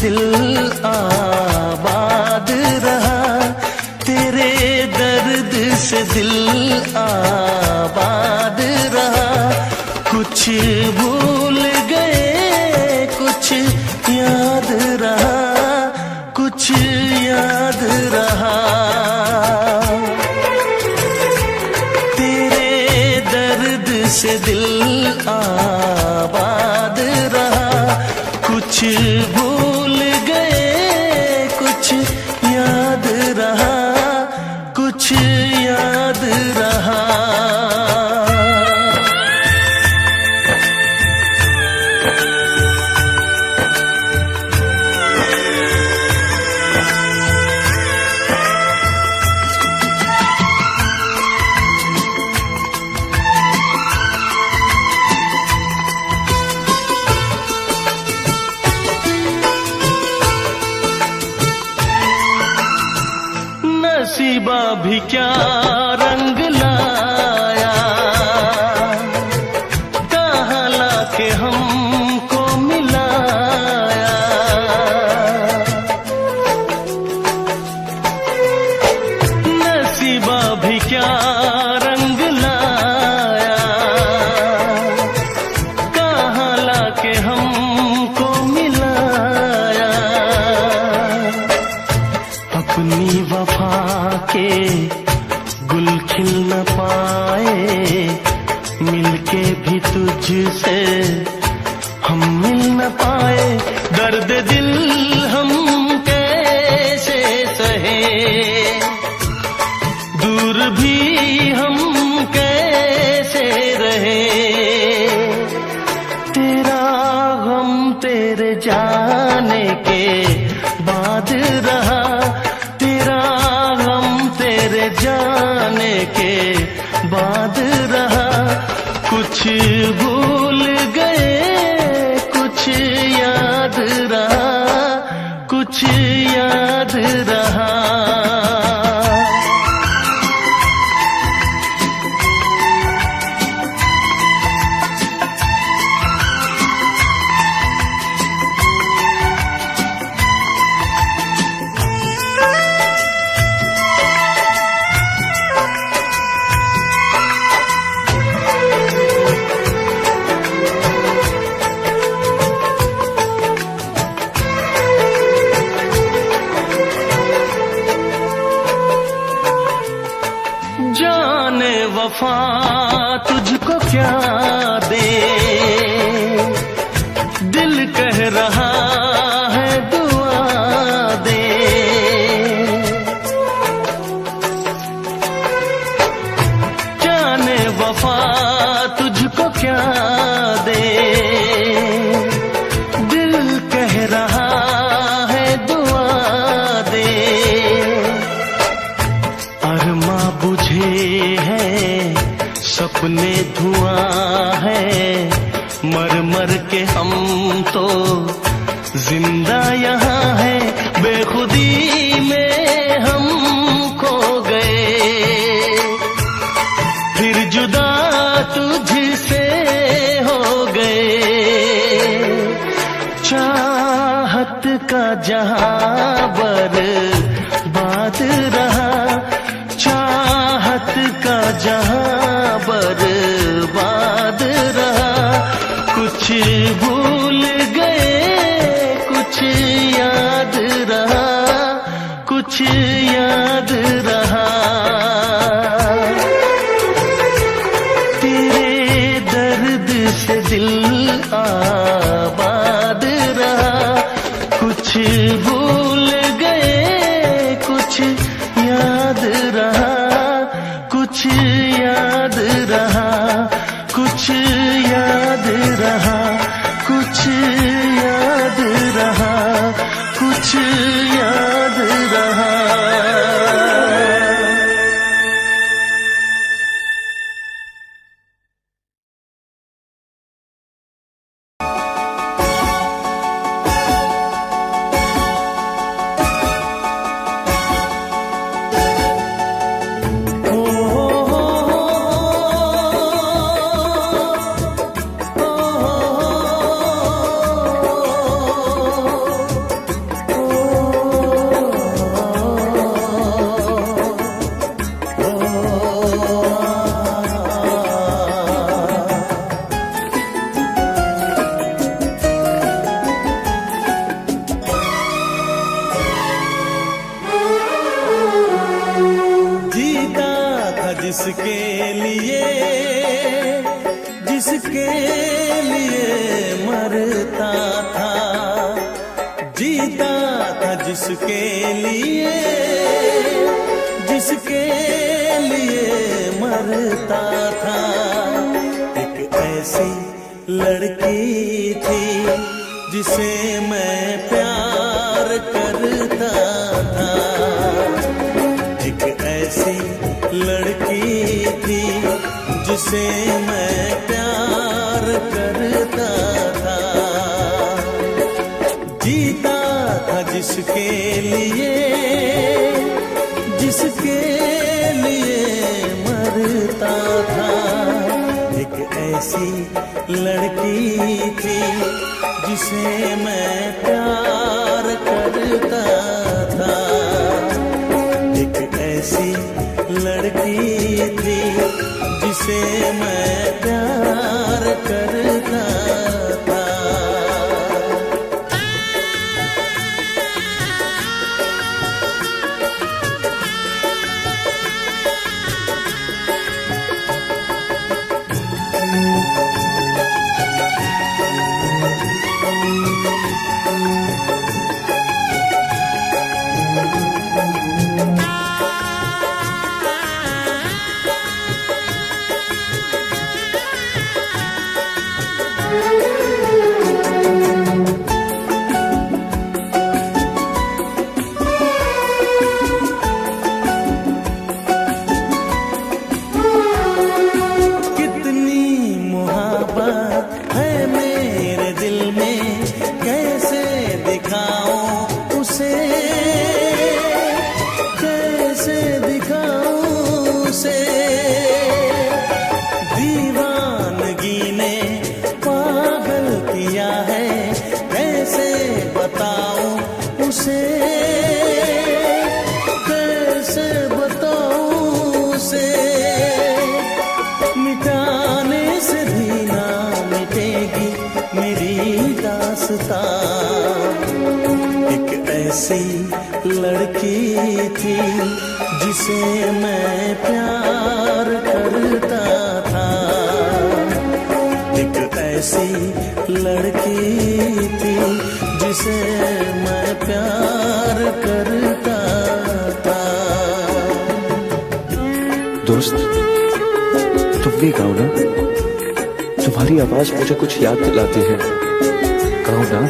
दिल आबाद रहा, तेरे दर्द से दिल आबाद रहा। कुछ भूल गए कुछ याद रहा, कुछ याद रहा। तेरे दर्द से दिल आबाद रहा, कुछ भूल गए कुछ याद रहा, कुछ याद रहा। नसीबा भी क्या रंग लाया, कहाँ लाके हमको मिलाया। नसीबा भी क्या रंग लाया, कहाँ लाके हमको मिलाया। अपनी वफा के गुल खिल न पाए, मिलके भी तुझसे हम मिल न पाए। दर्द दिल हम कैसे सहे, दूर भी हम कैसे रहे। तेरा गम तेरे जाने के बाद रहा, जाने के बाद रहा। कुछ भूल गए कुछ याद रहा, कुछ याद रहा। जाने वफा तुझको क्या दे, दिल कह रहा है दुआ दे। जाने वफा तुझको क्या दे, दिल कह रहा है दुआ दे। अरमा बुझे हैं सपने धुआं है, मर मर के हम तो जिंदा यहाँ है। बेखुदी में हम खो गए, फिर जुदा तुझसे हो गए। चाहत का जहां बर्बाद रहा, चाहत का जहां बर्बाद रहा। कुछ भूल गए कुछ याद रहा, कुछ याद रहा। तेरे दर्द से दिल आबाद रहा, कुछ भूल गए कुछ याद रहा, कुछ याद रहा, कुछ याद रहा, कुछ याद रहा, कुछ याद रहा। जिसके लिए मरता था, जीता था जिसके लिए मरता था। एक ऐसी लड़की थी जिसे मैं प्यार करता था, एक ऐसी लड़की थी जिसे मैं प्यार करता था, जीता था जिसके लिए मरता था। एक ऐसी लड़की थी जिसे मैं प्यार करता था, एक ऐसी लड़की थी जिसे मैं प्यार करता था। दीवानगी ने पागल किया है, कैसे बताऊं उसे, कैसे बताऊं उसे। मिटाने से भी ना मिटेगी मेरी दास्तां। एक ऐसी लड़की थी जिसे मैं प्यार करता था, एक ऐसी लड़की थी जिसे मैं प्यार करता था। दोस्त, तुम भी गाओ ना, तुम्हारी आवाज मुझे कुछ याद दिलाती है, गाओ ना।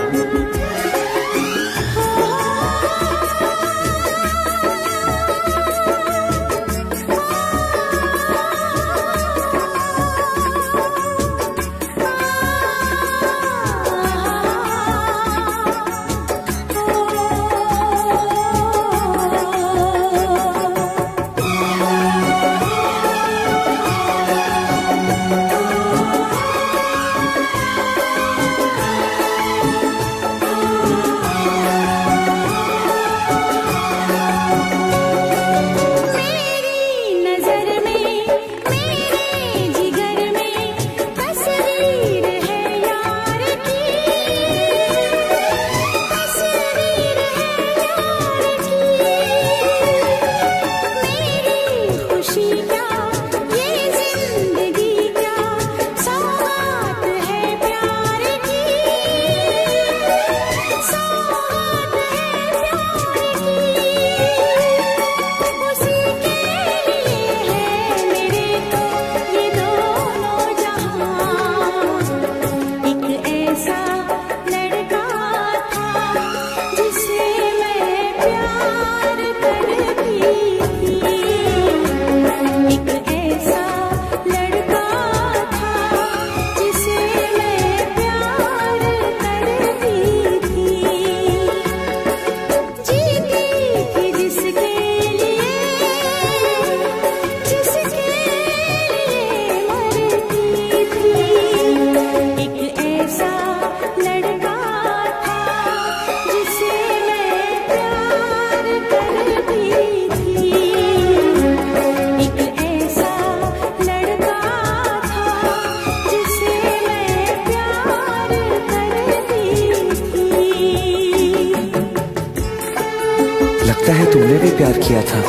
लगता है तुमने भी प्यार किया था,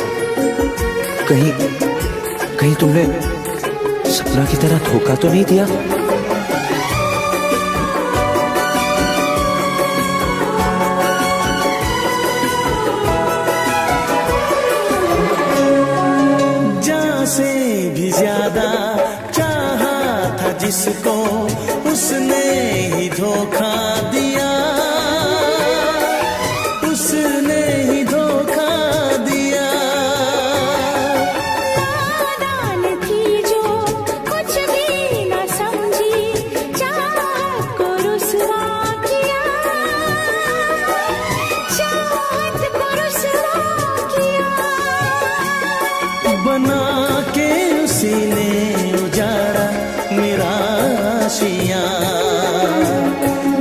कहीं तुमने सपना की तरह धोखा तो नहीं दिया? जान से भी ज्यादा चाहा था जिसको, उसने ही धोखा दिया, उसने ही धोखा दिया। नादान थी जो कुछ भी न समझी, चाहत को रुसवा किया, चाहत को रुसवा किया। बना के उसी ने उजाड़ा मेरा आशियाँ।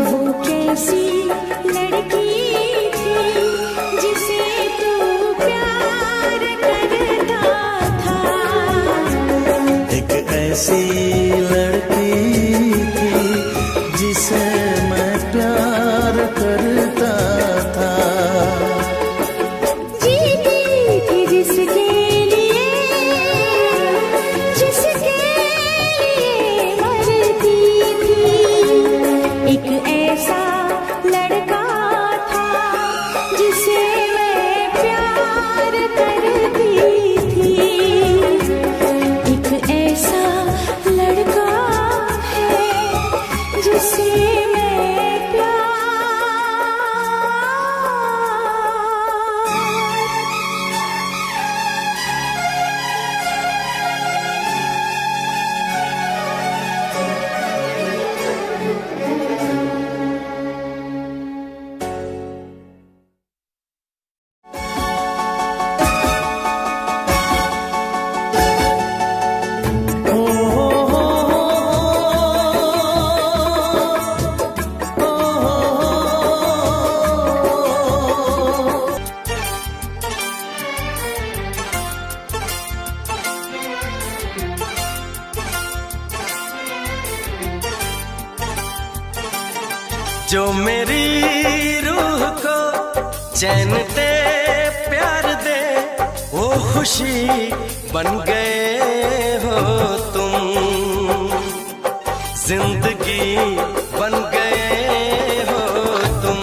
वो कैसी लड़की थी जिसे तू प्यार करता था। एक ऐसी लड़की थी जिसे मैं प्यार करता था। जीती थी जिसके लिए, जिसके लिए मरती थी। एक ऐसा लड़का था जिसे मैं प्यार करती थी। एक ऐसा लड़का है जिसे मैं प्यार। जो मेरी रूह को चैन दे, प्यार दे, वो खुशी बन गए हो तुम। जिंदगी बन गए हो तुम,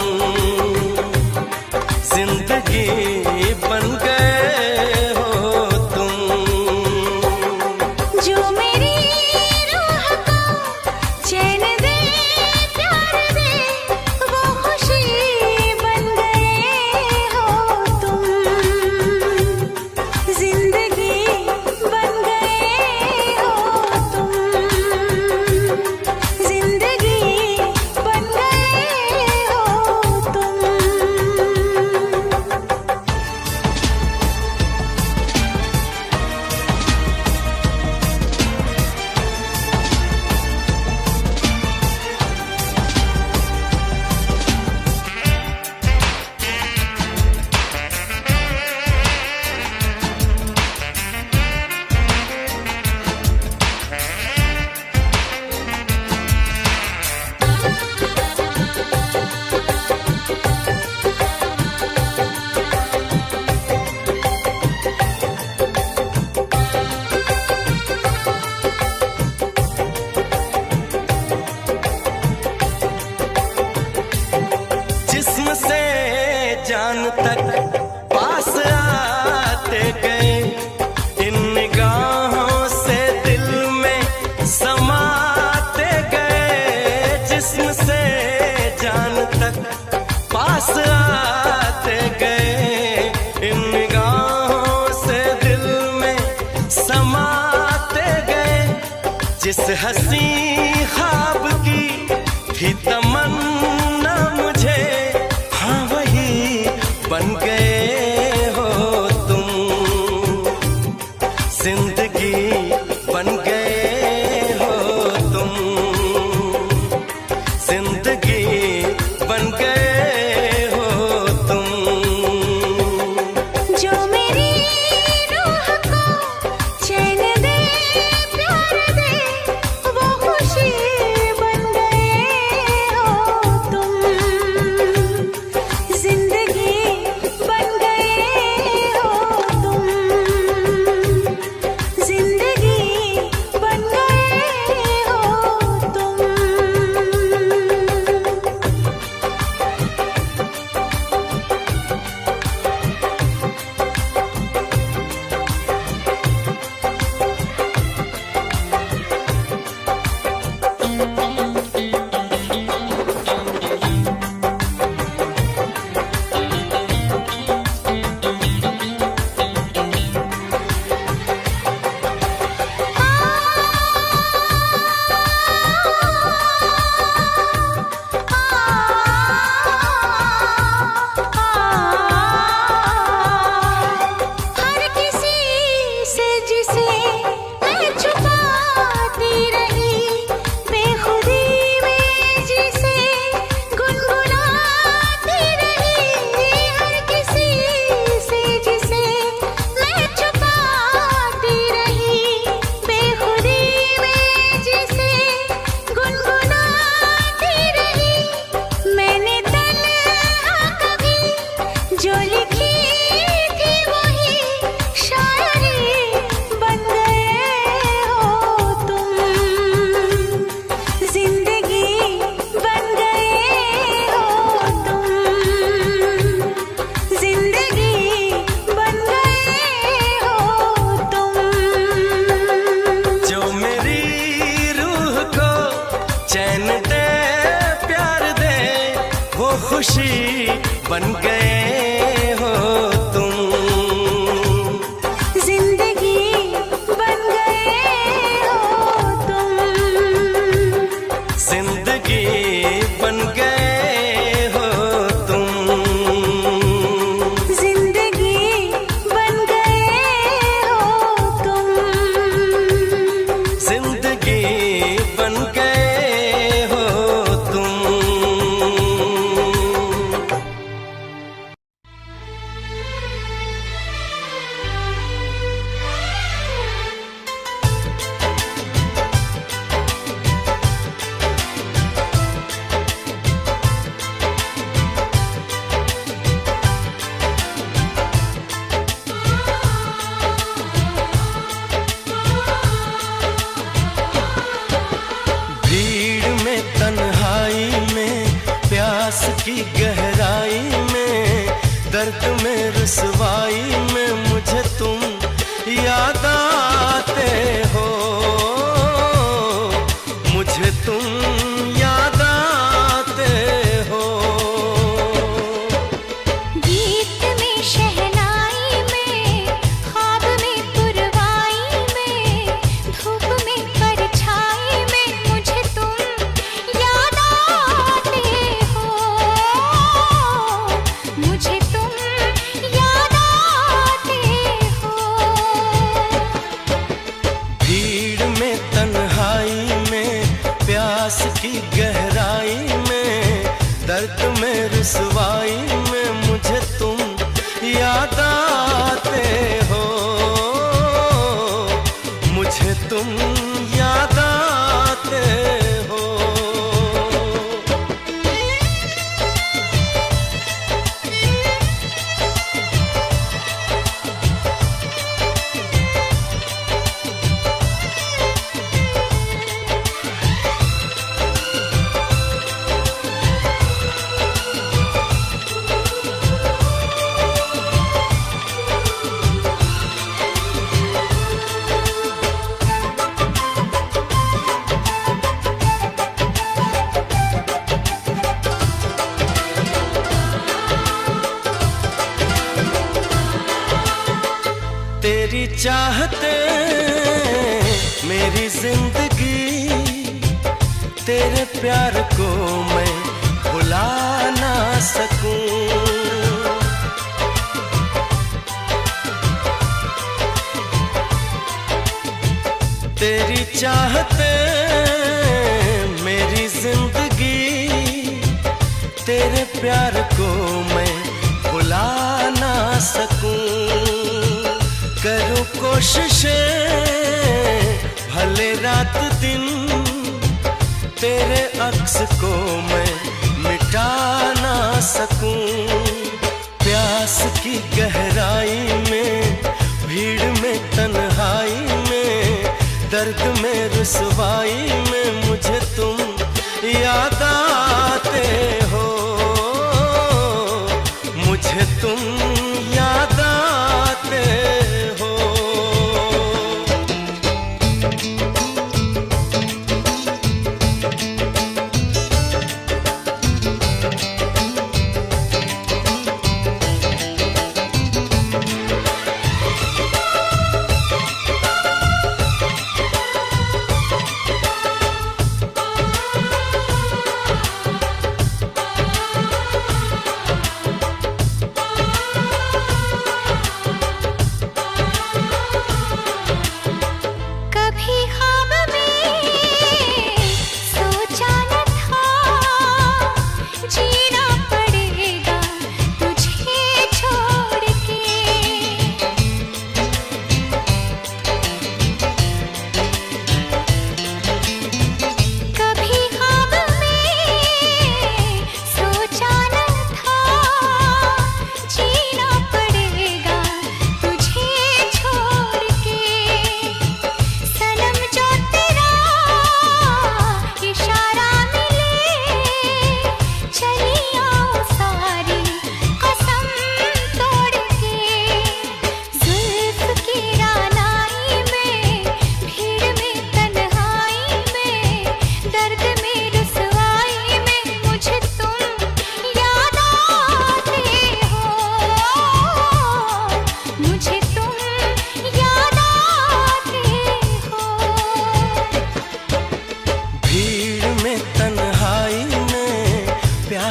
जिंदगी बन गए हो तुम। जो मेरी रूह को चैन दे, प्यार दे, वो खुशी बन गए हो तुम। जिंदगी बन गए हो तुम, जिंदगी बन गए हो तुम। जिस्म से जान तक पास आते गए, इन निगाहों से दिल में समाते गए। जिस्म से जान तक पास आते गए, इन निगाहों से दिल में समाते गए। जिस हंसी ख्वाब की थी तमन्ना मुझे, हाँ वही बन गए हो तुम। जिंदगी बन गए हो तुम, जिंदगी बन गए हो तुम। जो मेरी रूह को चैन दे, प्यार दे, वो खुशी बन गए हो तुम। जिंदगी बन गए हो तुम, खुशी बन गए हो तुम। जिंदगी बन गए हो तुम। जिंदगी बन गए हो तुम। जिंदगी बन गए हो तुम। जिंदगी बन गए हो तुम। भीड़ में तन्हाई में प्यास की गहराई में दर्द में रुसवाई में मुझे तुम याद आते हो। मुझे तुम याद आते हो। गीत में शहनाई में ख्वाब में पुरवाई में धूप में परछाई में मुझे तुम याद आते हो। मुझे तुम याद आते हो। भीड़ में तन्हाई में प्यास की गहराई में दर्द में रुसवाई में मुझे तुम याद आते हो। मुझे तुम याद आते हो। तेरी चाहते मेरी जिंदगी तेरे प्यार को मैं भुला ना सकूं। तेरी चाहते मेरी जिंदगी तेरे प्यार को मैं भुला ना सकूं। करूं कोशिशें भले रात दिन तेरे अक्स को मैं मिटा ना सकूं। प्यास की गहराई में भीड़ में तन्हाई में दर्द में रुसवाई में मुझे तुम याद आते हो। मुझे तुम याद आते हो।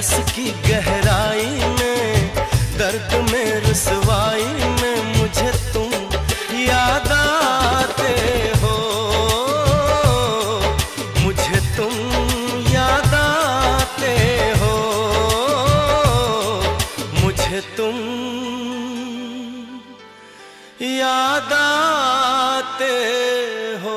प्यास की गहराई में, दर्द में रुसवाई में मुझे तुम याद आते हो, मुझे तुम याद आते हो, मुझे तुम याद आते हो।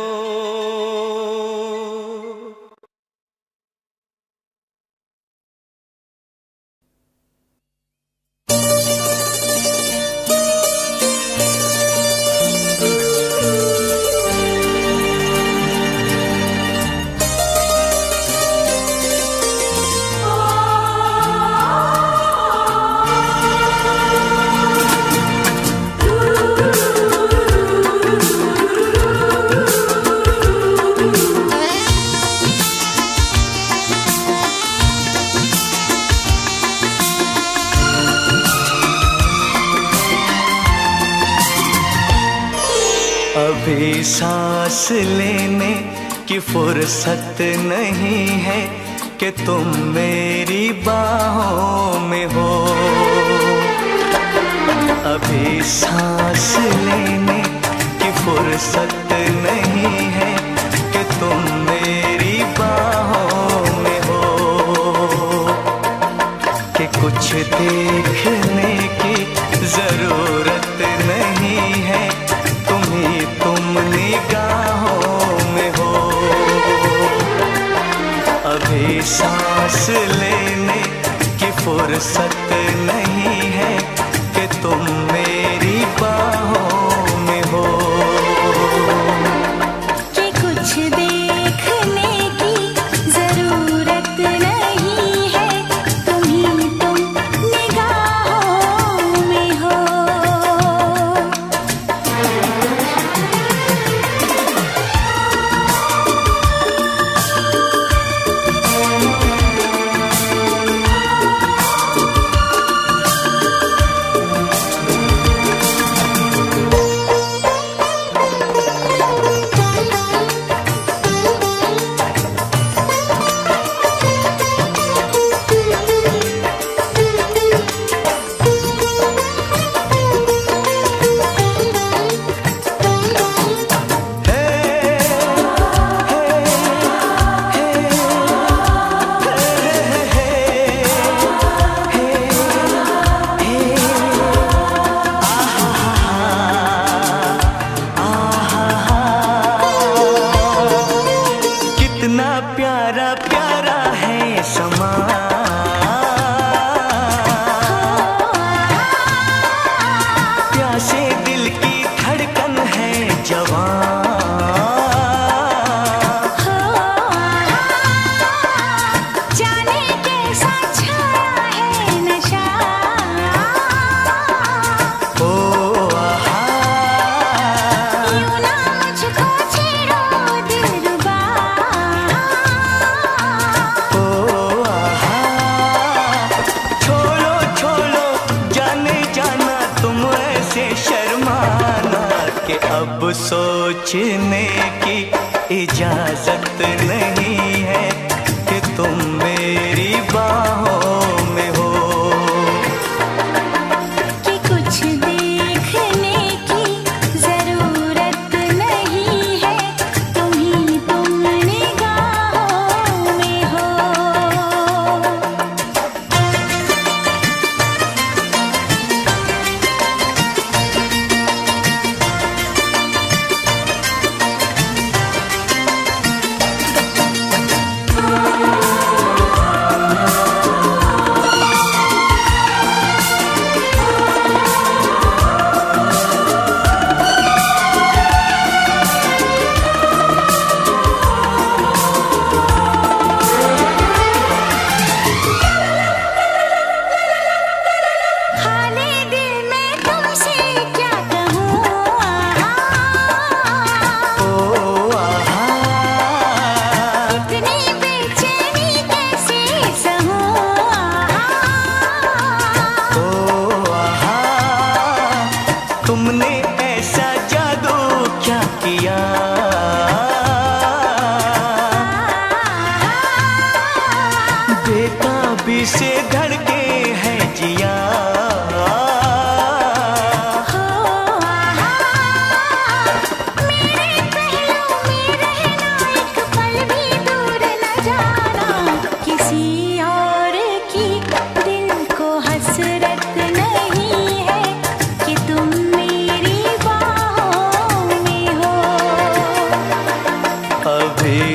अभी सांस लेने की फुर्सत नहीं है कि तुम मेरी बाहों में हो, अभी सांस लेने की फुर्सत नहीं है कि तुम मेरी बाहों में हो, कि कुछ देखने की जरूरत नहीं है, तुम निगाहों में हो, अभी सांस लेने की फुर्सत नहीं है कि तुम मेरी बाहों में हो, कि कुछ देखने की जरूरत नहीं है, तुम निगाहों में हो। प्यारा प्यारा है समा, प्यासे दिल की धड़कन है जवान, जाने कैसा छाया है नशा, ओ आहा, यूं ना मुझको छेड़ो दिलरुबा, अब सोचने की इजाजत नहीं है कि तुम मेरी बाहों में हो, कि कुछ देखने की जरूरत नहीं है, तुम निगाहों में हो।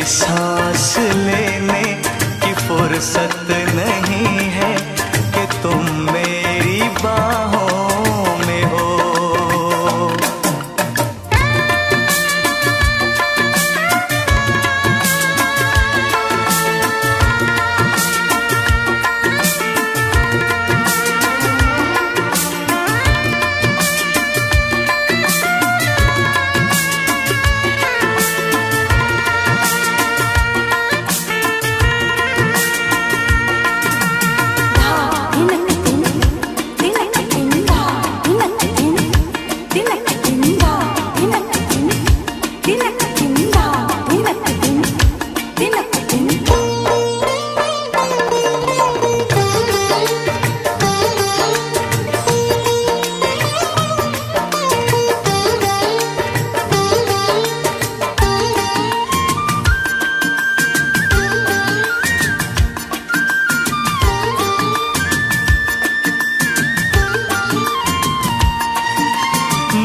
सांस लेने की फुर्सत नहीं है कि तुम मेरी बाहों में हो।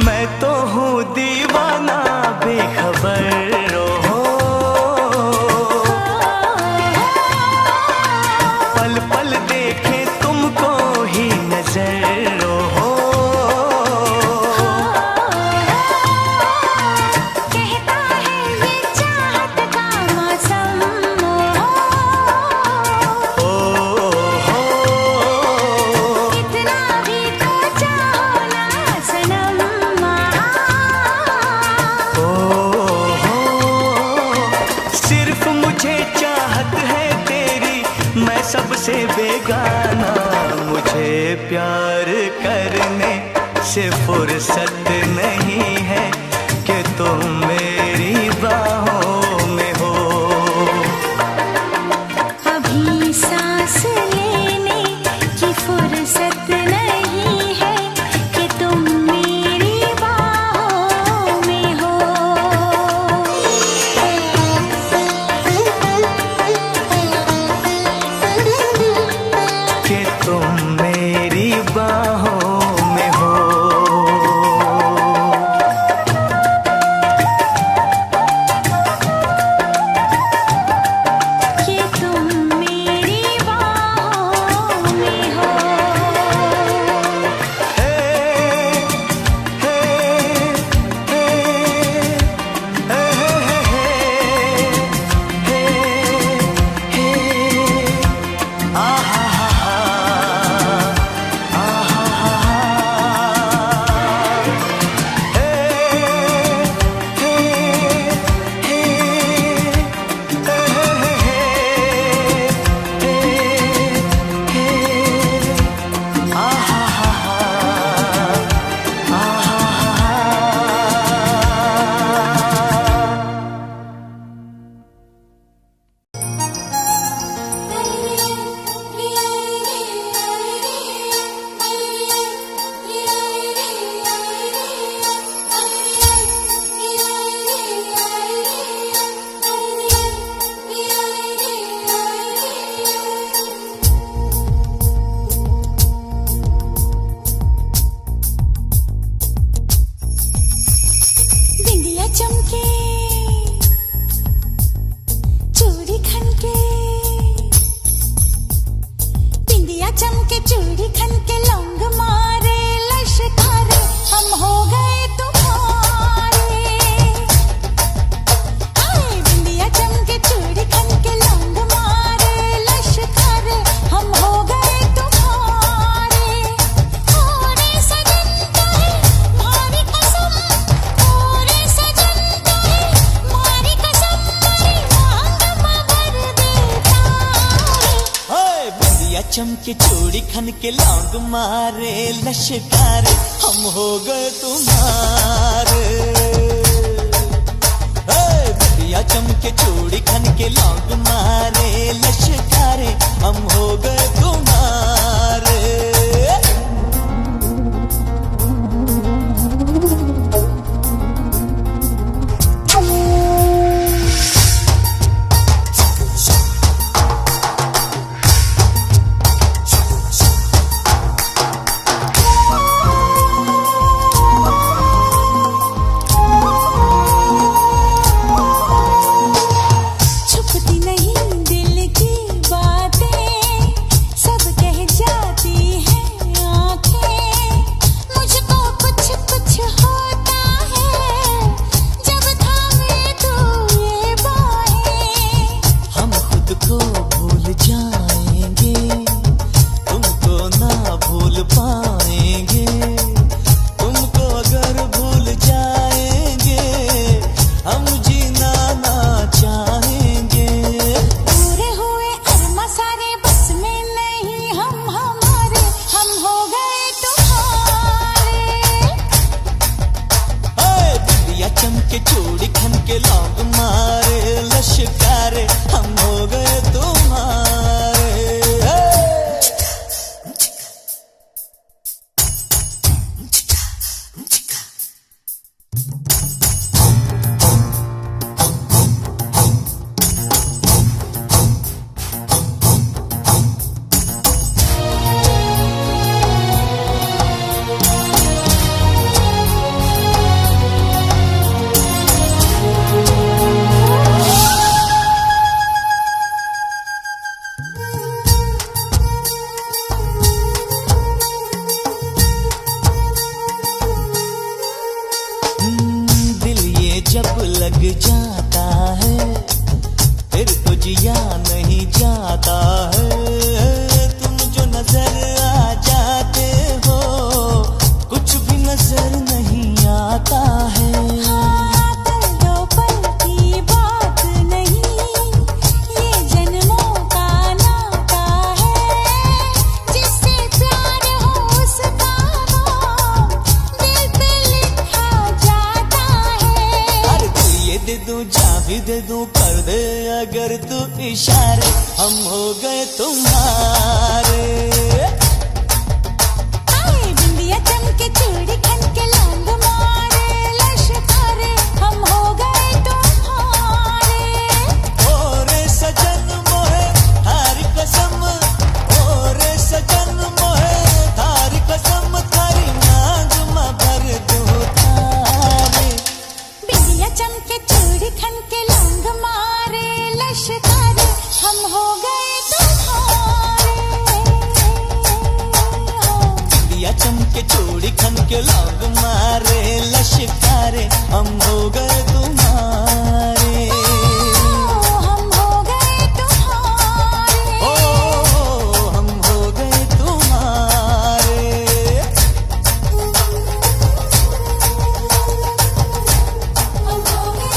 मैं तो हूँ दीवाना बेखबर हो, पल पल देखे तुमको ही नजर हो। कहता है ये चाहत का मौसम हो, इतना भी तो चाहो ना सनम। सिर्फ मुझे चाहत है तेरी, मैं सबसे बेगाना। मुझे प्यार करने से फुर्सत नहीं है कि तुम मेरी बाहों में हो। अभी सांस लेने की फुर्सत नहीं है कि तुम मेरी बाहों में हो। कि तुम मेरी बाहों में हो। कि तुम मेरी बाहों में हो। हे हे हे हे हे आहा बिंदिया चमके चूड़ी खनके, बिंदिया चमके चूड़ी खनके लौंग मारे लश्कारे हम हो गए तुम्हारे। हाय बिंदिया चमके चूड़ी खनके लौंग मारे लश्कारे हम हो गए तुम्हारे। ओरे सजन का है मारी कसम, ओरे सजन का है मारी कसम, मेरी मांग मवर देता रे। बिंदिया चमके चूड़ी खन के लौंग मारे लश्कारे हम हो गए तुम्हारे। बिंदिया चमके चूड़ी खन के लौंग मारे लश्कारे हम हो गए तुम्हारे। चमके चूड़ी खन के लौंग मारे लश्कारे हम हो गए तुम्हारे। जब लग जाता है फिर तो जिया नहीं जाता है। तुम जो नजर आ जाते हो कुछ भी नजर नहीं आता है। हाँ, पल दो पल की बात नहीं, ये जन्मों का नाता है। जिससे प्यार हो उसका नाम दिल पे लिखा जाता है। अरे दिल ये दे दूं जा भी दे दूं कर दे अगर तू इशारे हम हो गए तुम्हारे। आए बिंदिया चमके चूड़ी खन के लौंग मारे लश्कारे हम हो गए तुम्हारे। ओ रे सजन मोहे थारी कसम, ओ रे सजन मोहे थारी कसम, थारी मांग में भर दूं थारे। बिंदिया चमके चूड़ी खन के लौंग मारे लश्कारे हम हो गए तुम्हारे। दिया चमके चूड़ी खन के लौंग मारे लश्कारे हम हो गए तुम्हारे। हम हो गए तुम्हारे। ओ हम हो गए तुम्हारे। हम हो गए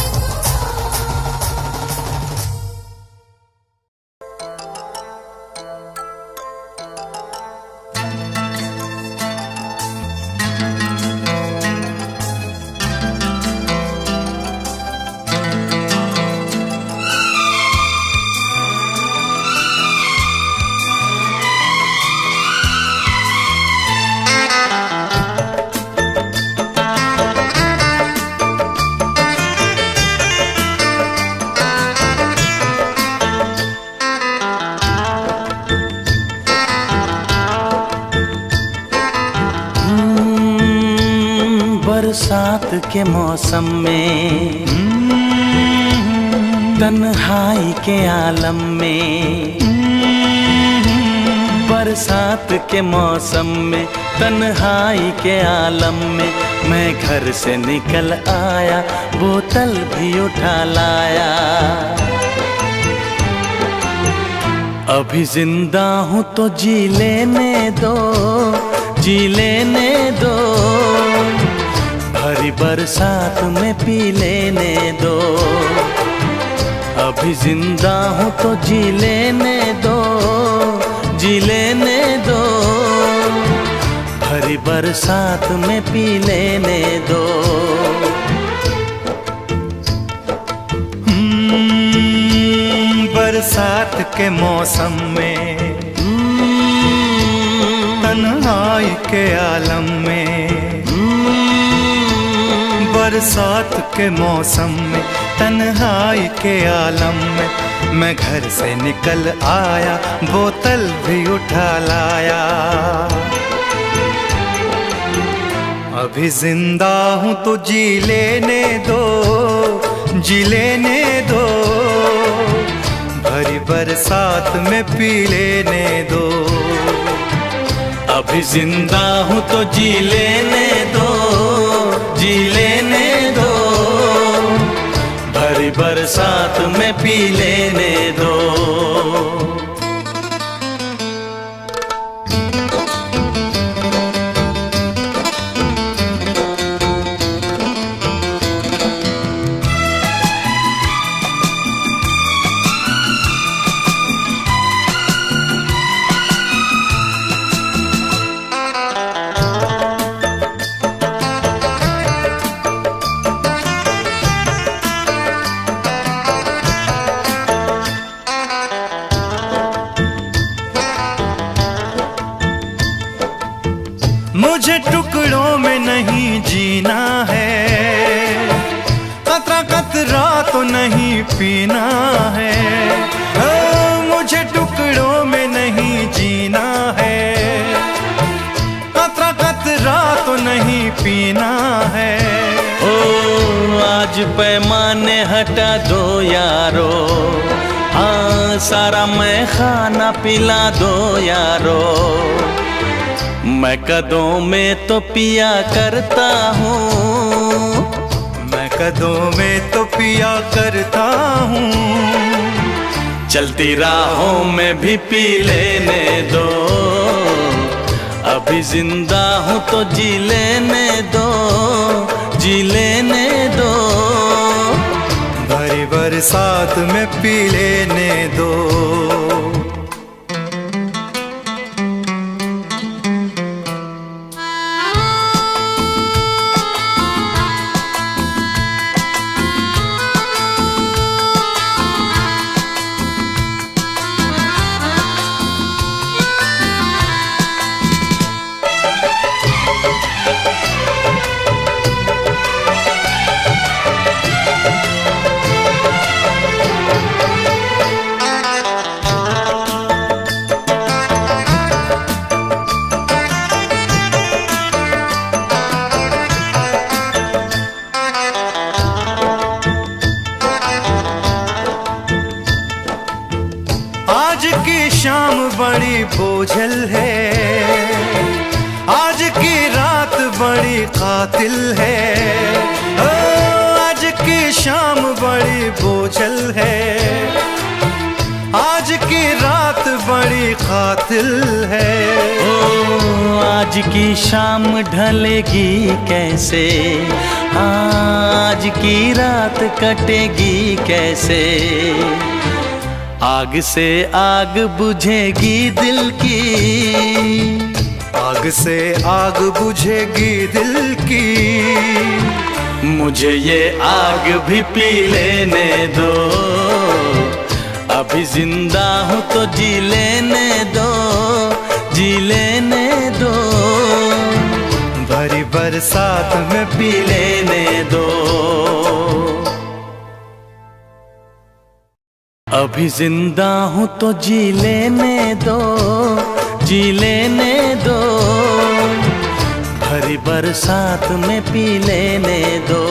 बरसात के मौसम में तन्हाई के आलम में, बरसात के मौसम में तन्हाई के आलम में मैं घर से निकल आया, बोतल भी उठा लाया। अभी जिंदा हूँ तो जी लेने दो, जी लेने दो, भरी बरसात में पी लेने दो। अभी जिंदा हूँ तो जी लेने दो, जी लेने दो, भरी बरसात में पी लेने दो। बरसात के मौसम में तन्हाई के आलम में, बरसात के मौसम में तन्हाई के आलम में मैं घर से निकल आया, बोतल भी उठा लाया। अभी जिंदा हूँ तो जी लेने दो, जी लेने दो, भरी बरसात में पी लेने दो। अभी जिंदा हूँ तो जी लेने दो, जी लेने दो, भरी बरसात में पी लेने दो। नहीं पीना है, मुझे टुकड़ों में नहीं जीना है, कतरा कतरा तो नहीं पीना है। ओ आज पैमाने हटा दो यारो, हाँ सारा मैं खाना पिला दो यारो। मैं कदों में तो पिया करता हूँ, मैं कदों में तो पिया करता हूँ, चलती राहों में भी पी लेने दो। अभी जिंदा हूँ तो जी लेने दो, जी लेने दो। भरी बरसात में पी लेने दो। आज की शाम बड़ी बोझल है, आज की रात बड़ी कातिल है, ओ आज की शाम बड़ी बोझल है, आज की रात बड़ी कातिल है। ओ आज की शाम ढलेगी कैसे, आज की रात कटेगी कैसे। आग से आग बुझेगी दिल की, आग से आग बुझेगी दिल की, मुझे ये आग भी पी लेने दो। अभी जिंदा हूँ तो जी लेने दो, जी लेने दो। भरी बरसात में पी लेने दो। अभी जिंदा हूँ तो जी लेने दो, जी लेने दो। भरी बरसात में पी लेने दो।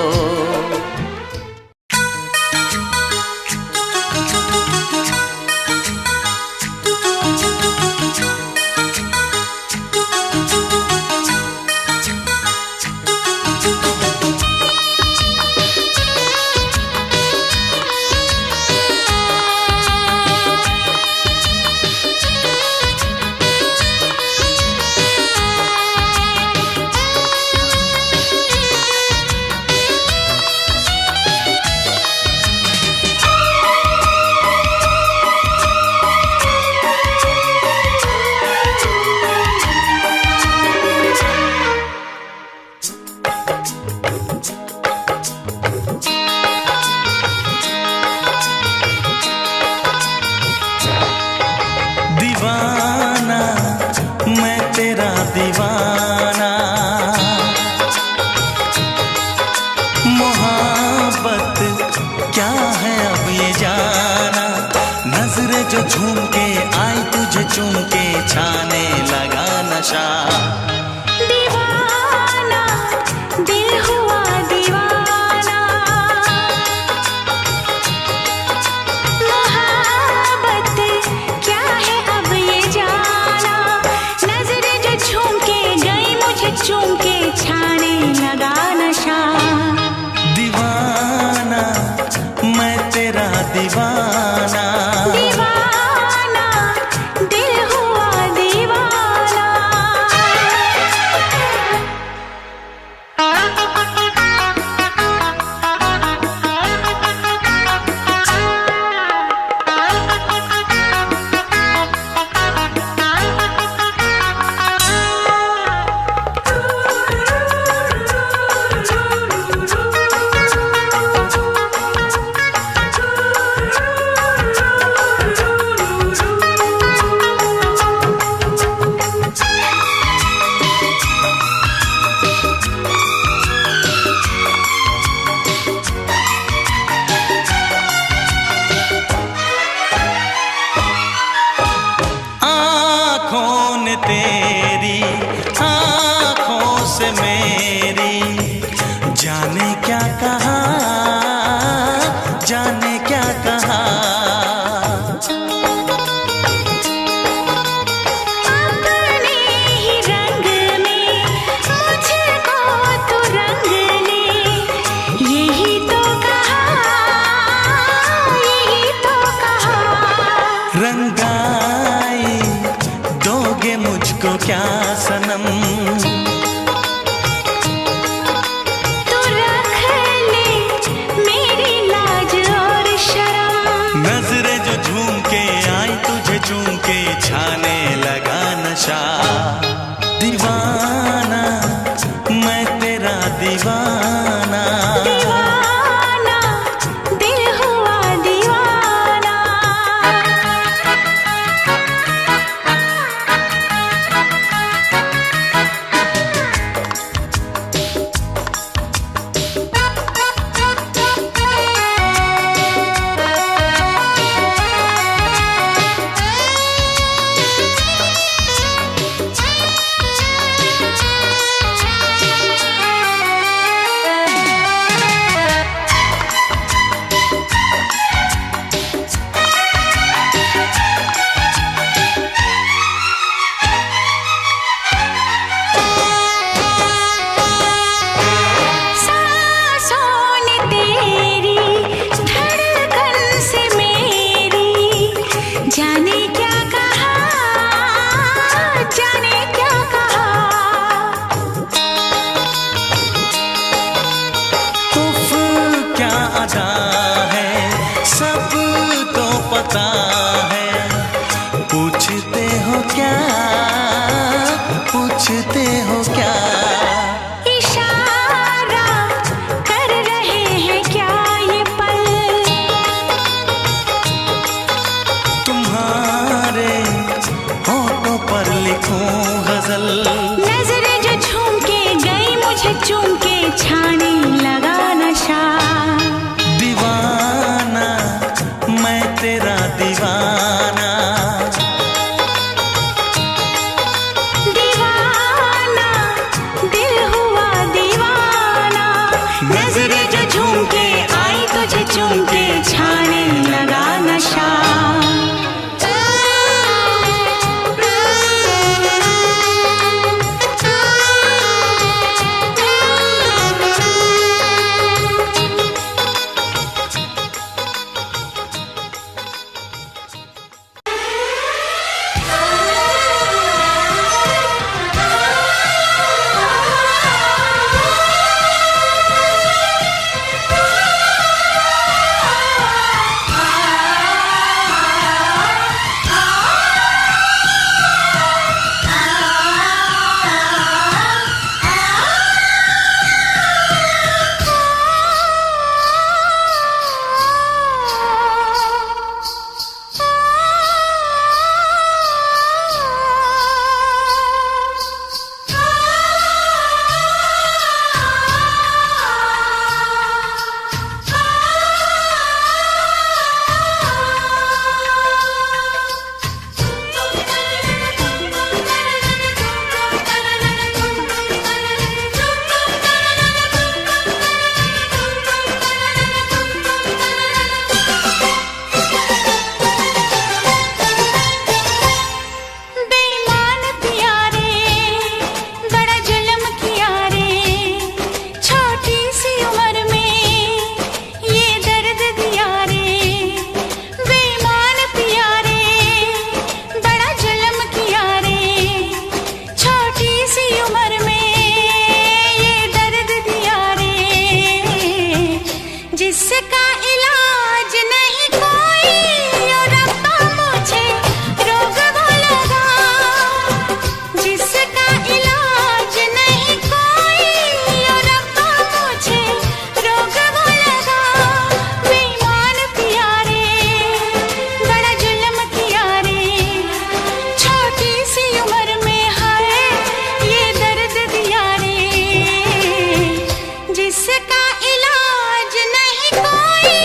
दीवाना मैं तेरा दीवाना, मोहब्बत क्या है अब ये जाना। नजरें जो झूम के आई तुझे चूम के छाने लगा नशा। दीवाना दिल हुआ दीवाना, मोहब्बत क्या है अब ये जाना। नजरें जो झूम के गई मुझे चूम के छाने लगा नशा। दीवाना मैं तेरा दीवाना, दीवाना दिल हुआ दीवाना। जाने क्या कहा। अपने ही रंग में मुझको तो रंग ले, यही तो कहा, यही तो कहा। रंगाई दोगे मुझको क्या सनम, तू रख ले मेरी लाज और शर्म। नजरें जो झूम के आई तुझे चूम के छाने लगा नशा। दीवाना मैं तेरा दीवाना, दीवाना दिल हुआ दीवाना। सांसों ने तेरी धड़कन से मेरी जाने क्या कहा, जाने क्या कहा। उफ क्या अदा है सब तो पता है। पूछते हो क्या, पूछते हो क्या। इशारा कर रहे हैं क्या ये पल, तुम्हारे होठों पर लिखूं गजल। नजरें जो झूम के गई मुझे चूम के छाने लगा नशा। दीवाना मैं तेरा दीवाना, दीवाना दिल हुआ दीवाना। नजरें जो झूम के आई तुझे चूम के छाने लगा नशा। बेईमान पिया रे, बड़ा जुल्म किया रे, छोटी सी उम्र में ये दर्द दिया रे। बेईमान पिया रे, बड़ा जुल्म किया रे, छोटी सी उम्र में ये दर्द दिया रे। जिसका इलाज नहीं कोई, ओ रब्बा मुझे रोग वो लगा। जिसका इलाज नहीं कोई, ओ रब्बा मुझे रोग वो लगा। बेईमान पिया रे, बड़ा जुल्म किया रे, छोटी सी उम्र में हाय ये दर्द दिया रे। जिसका इलाज नहीं कोई,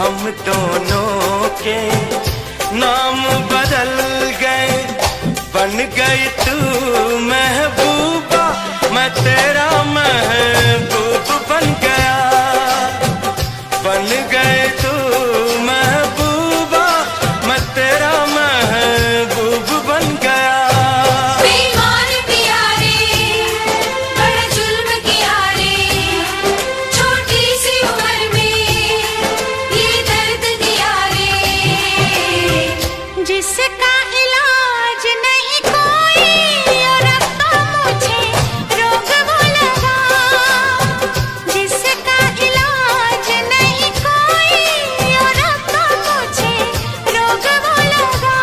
हम दोनों के नाम बदल गए, बन गई तू महबूबा, मैं तेरा महबूब बन गया। बन गए तू महबूबा, मैं तेरा महबूब बन गया। बेईमान प्यारे, बड़ा जुल्म किया रे, छोटी सी उम्र में ये दर्द दिया रे। जिसका इलाज नहीं कोई और अब तो मुझे रोग वो लगा। जिसका इलाज नहीं कोई और अब तो मुझे रोग वो लगा।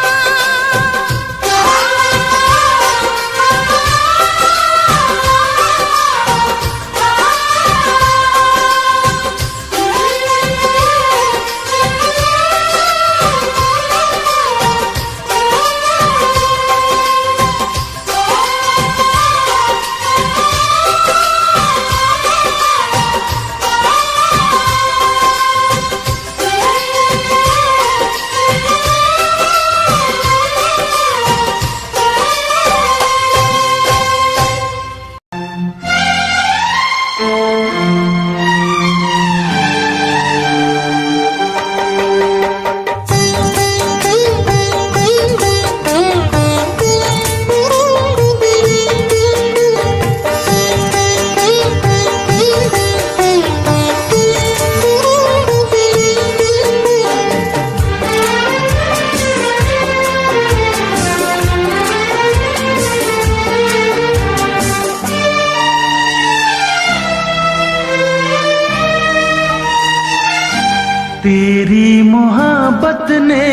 तेरी मोहब्बत ने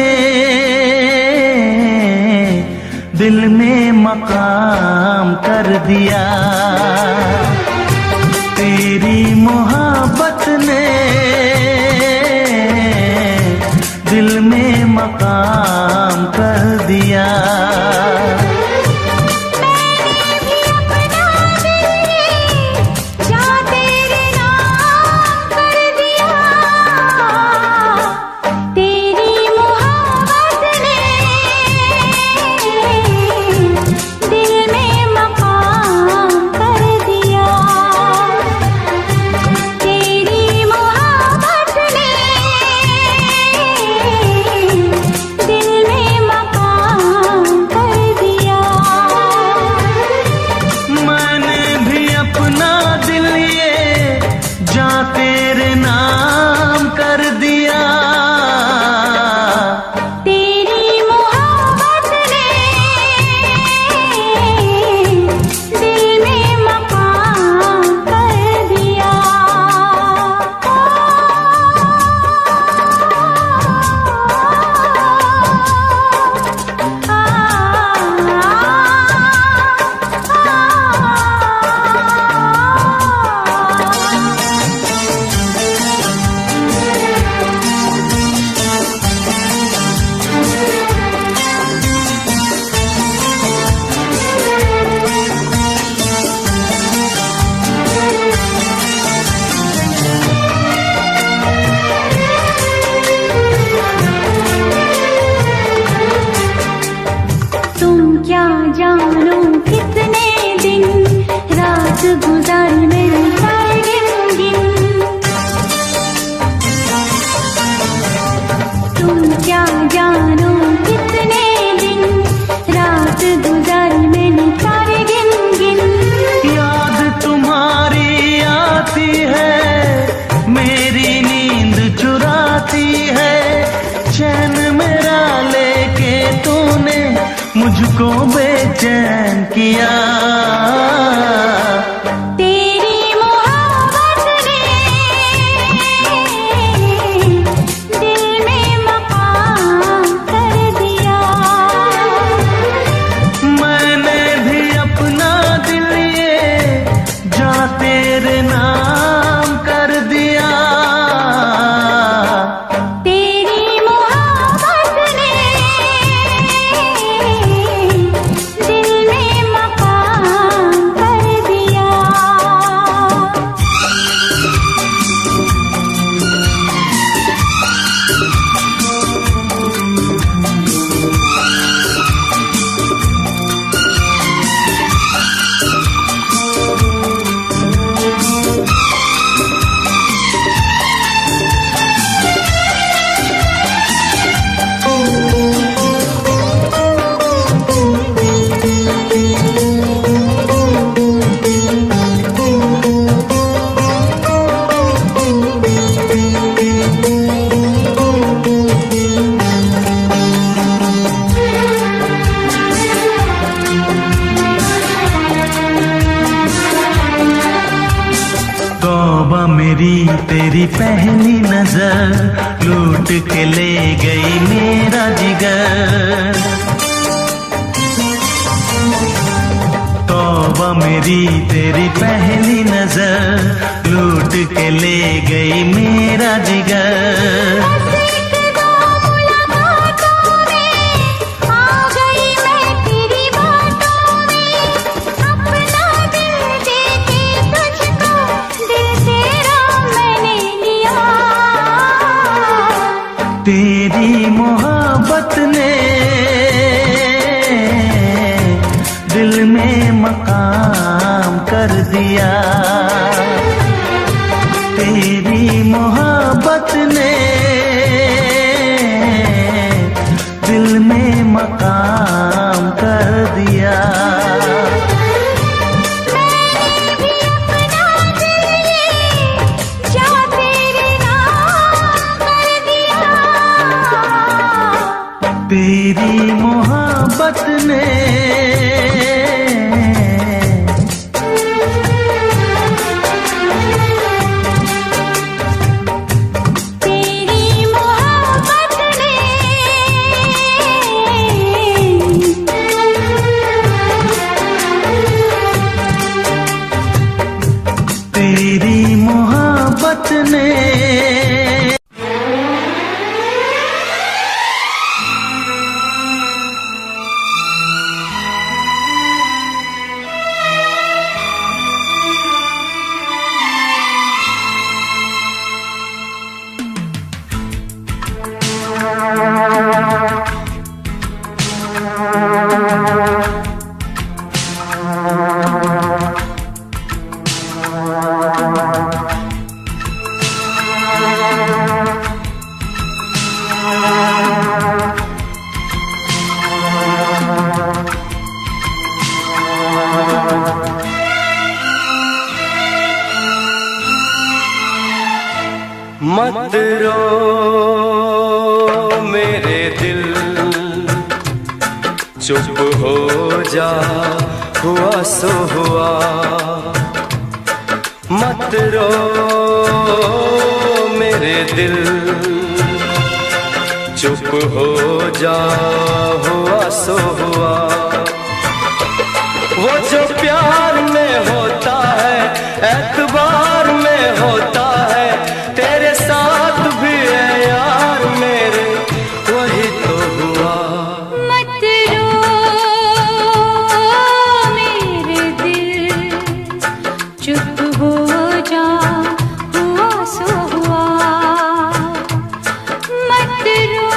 दिल में मकाम कर दिया। तेरी मोहब्बत ने दिल में मकाम कर दिया। मुझको बेचैन किया। तेरी मोहब्बत ने दिल में मकाम कर दिया। मैंने भी अपना दिल ये जा तेरे नाम कर दिया। दिल में मकाम लूट के ले गई मेरा जिगर। तौबा मेरी तेरी पहली नजर, लूट के ले गई मेरा जिगर। तेरी मोहब्बत ने दिल में मकाम कर दिया, तेरी मोहब्बत ने दिल में मकाम कर दिया। तेरी मोहब्बत ने तेरी मोहब्बत ने मत रो मेरे दिल, चुप हो जा, हुआ सो हुआ। मत रो मेरे दिल, चुप हो जा, हुआ सो हुआ। वो जो प्यार में होता है, एतबार में होता है, तेरे साथ भी है यार मेरे, वही तो हुआ। मत रो मेरे दिल, चुप हो जा, हुआ सो हुआ। मत रो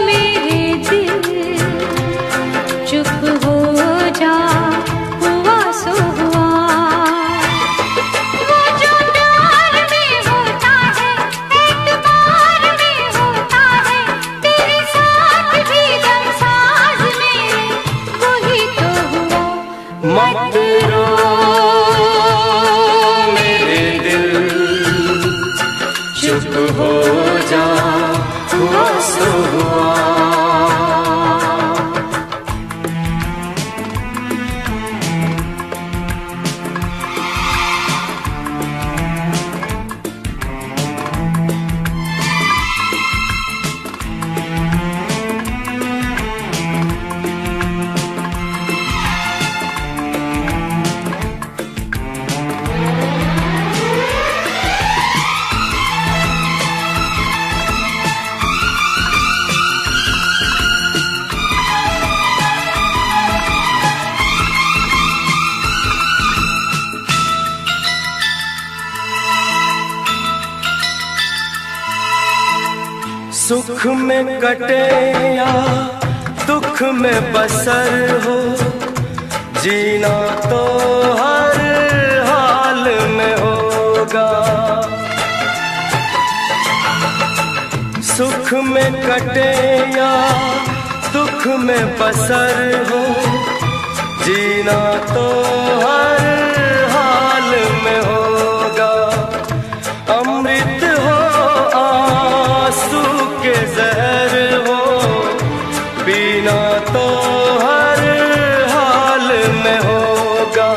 मेरे दिल, चुप हो जा, हुआ सो हुआ। वो जो प्यार में होता है, एतबार में होता है, तेरे साथ भी गमसाज में, वही तो हुआ। मत रो मेरे दिल, चुप हो जा, हुआ सो हुआ। सुख में कटे या दुख में बसर हो, जीना तो हर हाल में होगा। सुख में कटे या दुख में बसर हो, जीना तो हर हाल में होगा। अमृत हो आंसू के जहर हो, पीना तो हर हाल में होगा।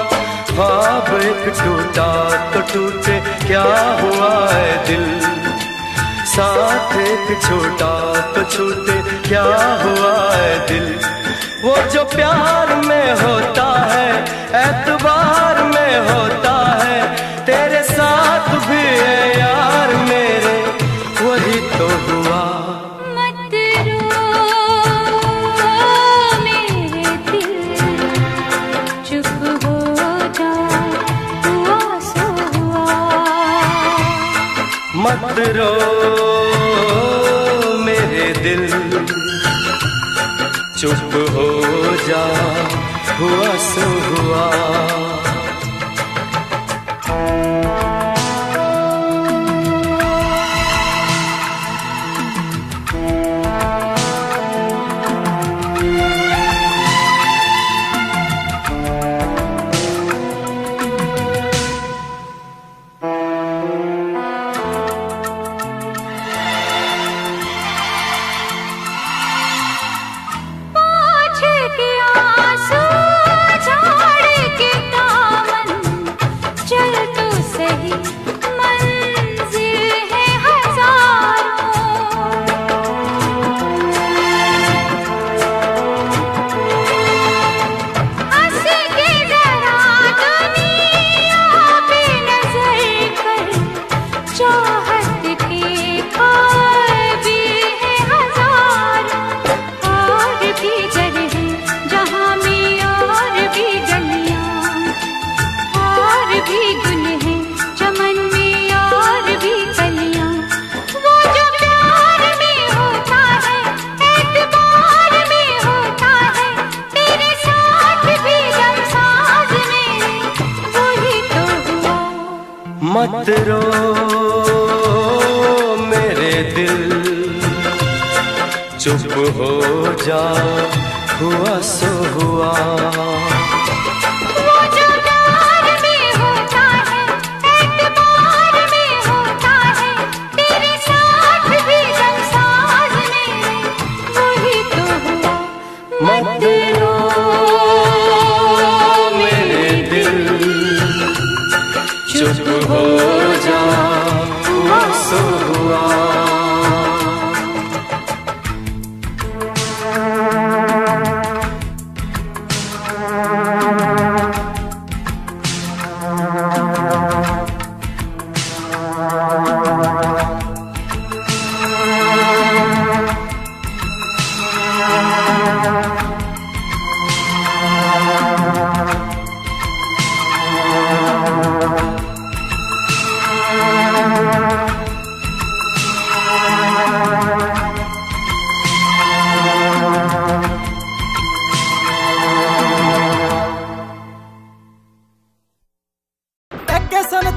ख्वाब एक टूटा तो टूटे, क्या हुआ है दिल, साथ एक छूटा तो छूटे क्या हुआ है दिल। वो जो प्यार में होता है एतबार में होता है, तेरे साथ भी है यार मेरे वही तो हुआ। मत रो मेरे दिल, चुप हो जा हुआ सो हुआ। मत रो मेरे दिल, चुप हो जा हुआ सो हुआ। मत रो मेरे दिल, चुप हो जा हुआ सो हुआ। वो जो प्यार में होता है एतबार में होता है, तेरे साथ भी संसार में वही तो हुआ। मत रो मेरे दिल, चुप हो जा हुआ सो हुआ।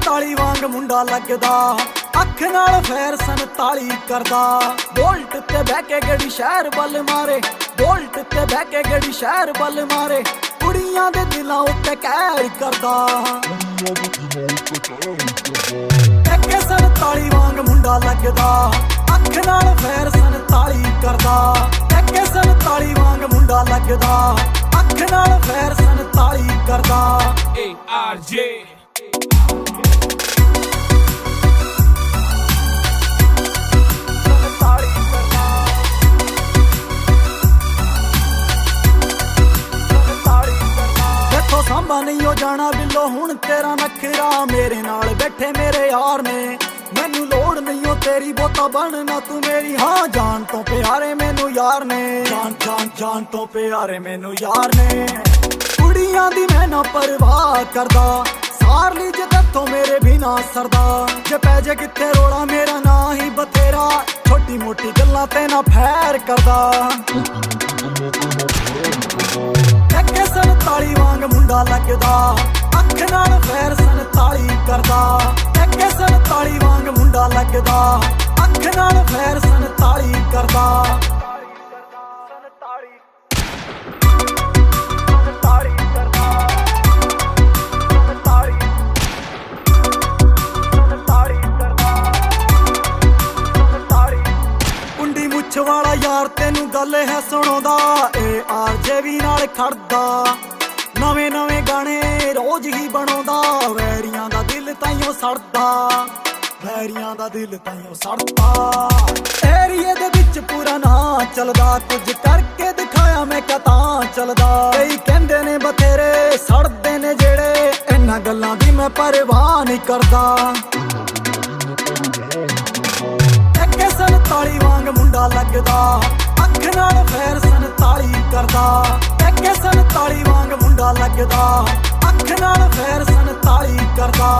ताली वांग मुंडा लगदा, अख नाल फैर 47 करदा। बोल्ट ते बह के गड़ी शहर बल मारे, बोल्ट ते बह के गड़ी शहर बल मारे। कुड़ियां दे दिलां उत्ते कहर करदा। एके 47 वांग मुंडा लगदा, अख नाल फैर 47 करदा। एके 47 वांग मुंडा लगदा, अख नाल फैर 47 करदा। ARJ सांबा नहीं हो जाना बिल्लो हुण तेरा नखरा, मेरे नाल बैठे मेरे यार ने। मैनू लोड़ नहीं हो तेरी बोता बनना तू मेरी, हाँ जान तो प्यारे मैनू यार ने। जान जान जान तो प्यारे मैनू यार ने। कुड़ियां दी मैं ना परवाह करदा, सार ली जे तत्थों मेरे भी ना सरदा। जे पै जे किथे रोड़ा मेरा ना ही बथेरा, छोटी मोटी गल्लां ते ना फैर करदा। एके 47 वांग मुंडा लगदा, अख नाल फैर 47 करदा। एके 47 वांग मुंडा लगदा, अख नाल फैर 47 करदा। कुंडी मुछ वाला यार तेनू गल है सुणोदा, ARJ भी नाल खड़दा। नवे नवे गाने रोज ही बनाउंदा, वैरियां दा दिल ताइयों सड़दा। ਵੈਰੀਆਂ ਦਾ ਦਿਲ ਤਾਈਓ ਸੜਦਾ ਏਰੀਏ ਦੇ ਵਿੱਚ ਪੂਰਾ ਨਾਂ ਚੱਲਦਾ ਕੁਝ ਕਰਕੇ ਦਿਖਾਇਆ ਮੈਂ ਕਿਹਾ ਤਾਂ ਚੱਲਦਾ ਕਈ ਕਹਿੰਦੇ ਨੇ ਬਥੇਰੇ ਸੜਦੇ ਨੇ ਜਿਹੜੇ ਇਹਨਾਂ ਗੱਲਾਂ ਦੀ ਮੈਂ ਪਰਵਾਹ ਨਹੀਂ ਕਰਦਾ ਅੱਗੇ 47 ਵਾਂਗ ਮੁੰਡਾ ਲੱਗਦਾ ਅੱਖ ਨਾਲ ਫੇਰ 47 ਕਰਦਾ ਅੱਗੇ 47 ਵਾਂਗ ਮੁੰਡਾ ਲੱਗਦਾ ਅੱਖ ਨਾਲ ਫੇਰ 47 ਕਰਦਾ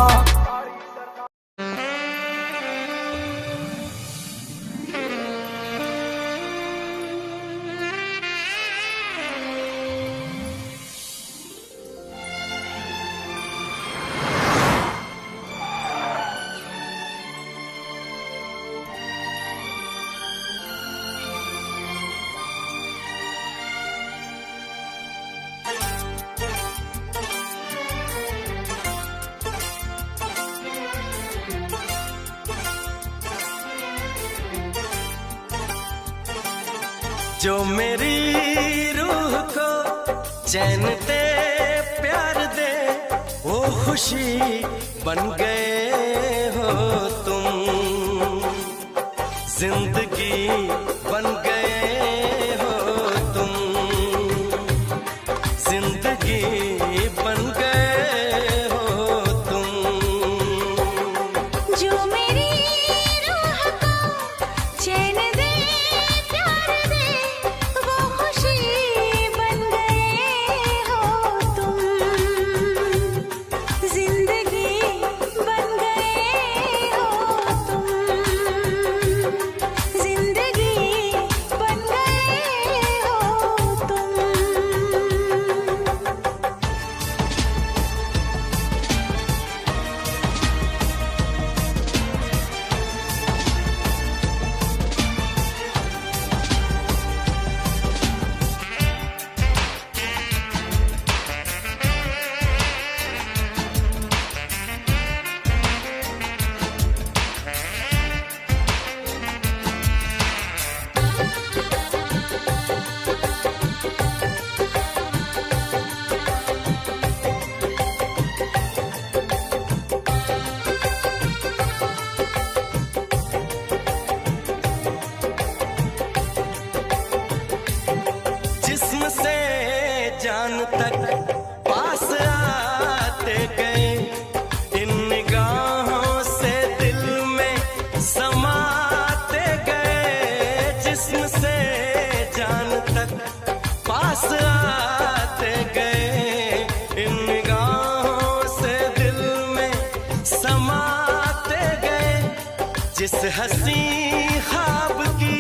जो मेरी रूह को चैन दे प्यार दे वो खुशी बन गए हो तुम जिंदगी बन गए हो तुम जिंदगी बन गए हो तुम जो मेरी रूह को चैन दे प्यार दे वो खुशी बन गए हो तुम जिंदगी बन गए हो तुम जिंदगी बन गए हो तुम जिस्म से जान तक पास आते गए इन निगाहों से दिल में समाते गए जिस्म से जान तक पास आते गए इन निगाहों से दिल में समाते गए जिस हंसी ख्वाब की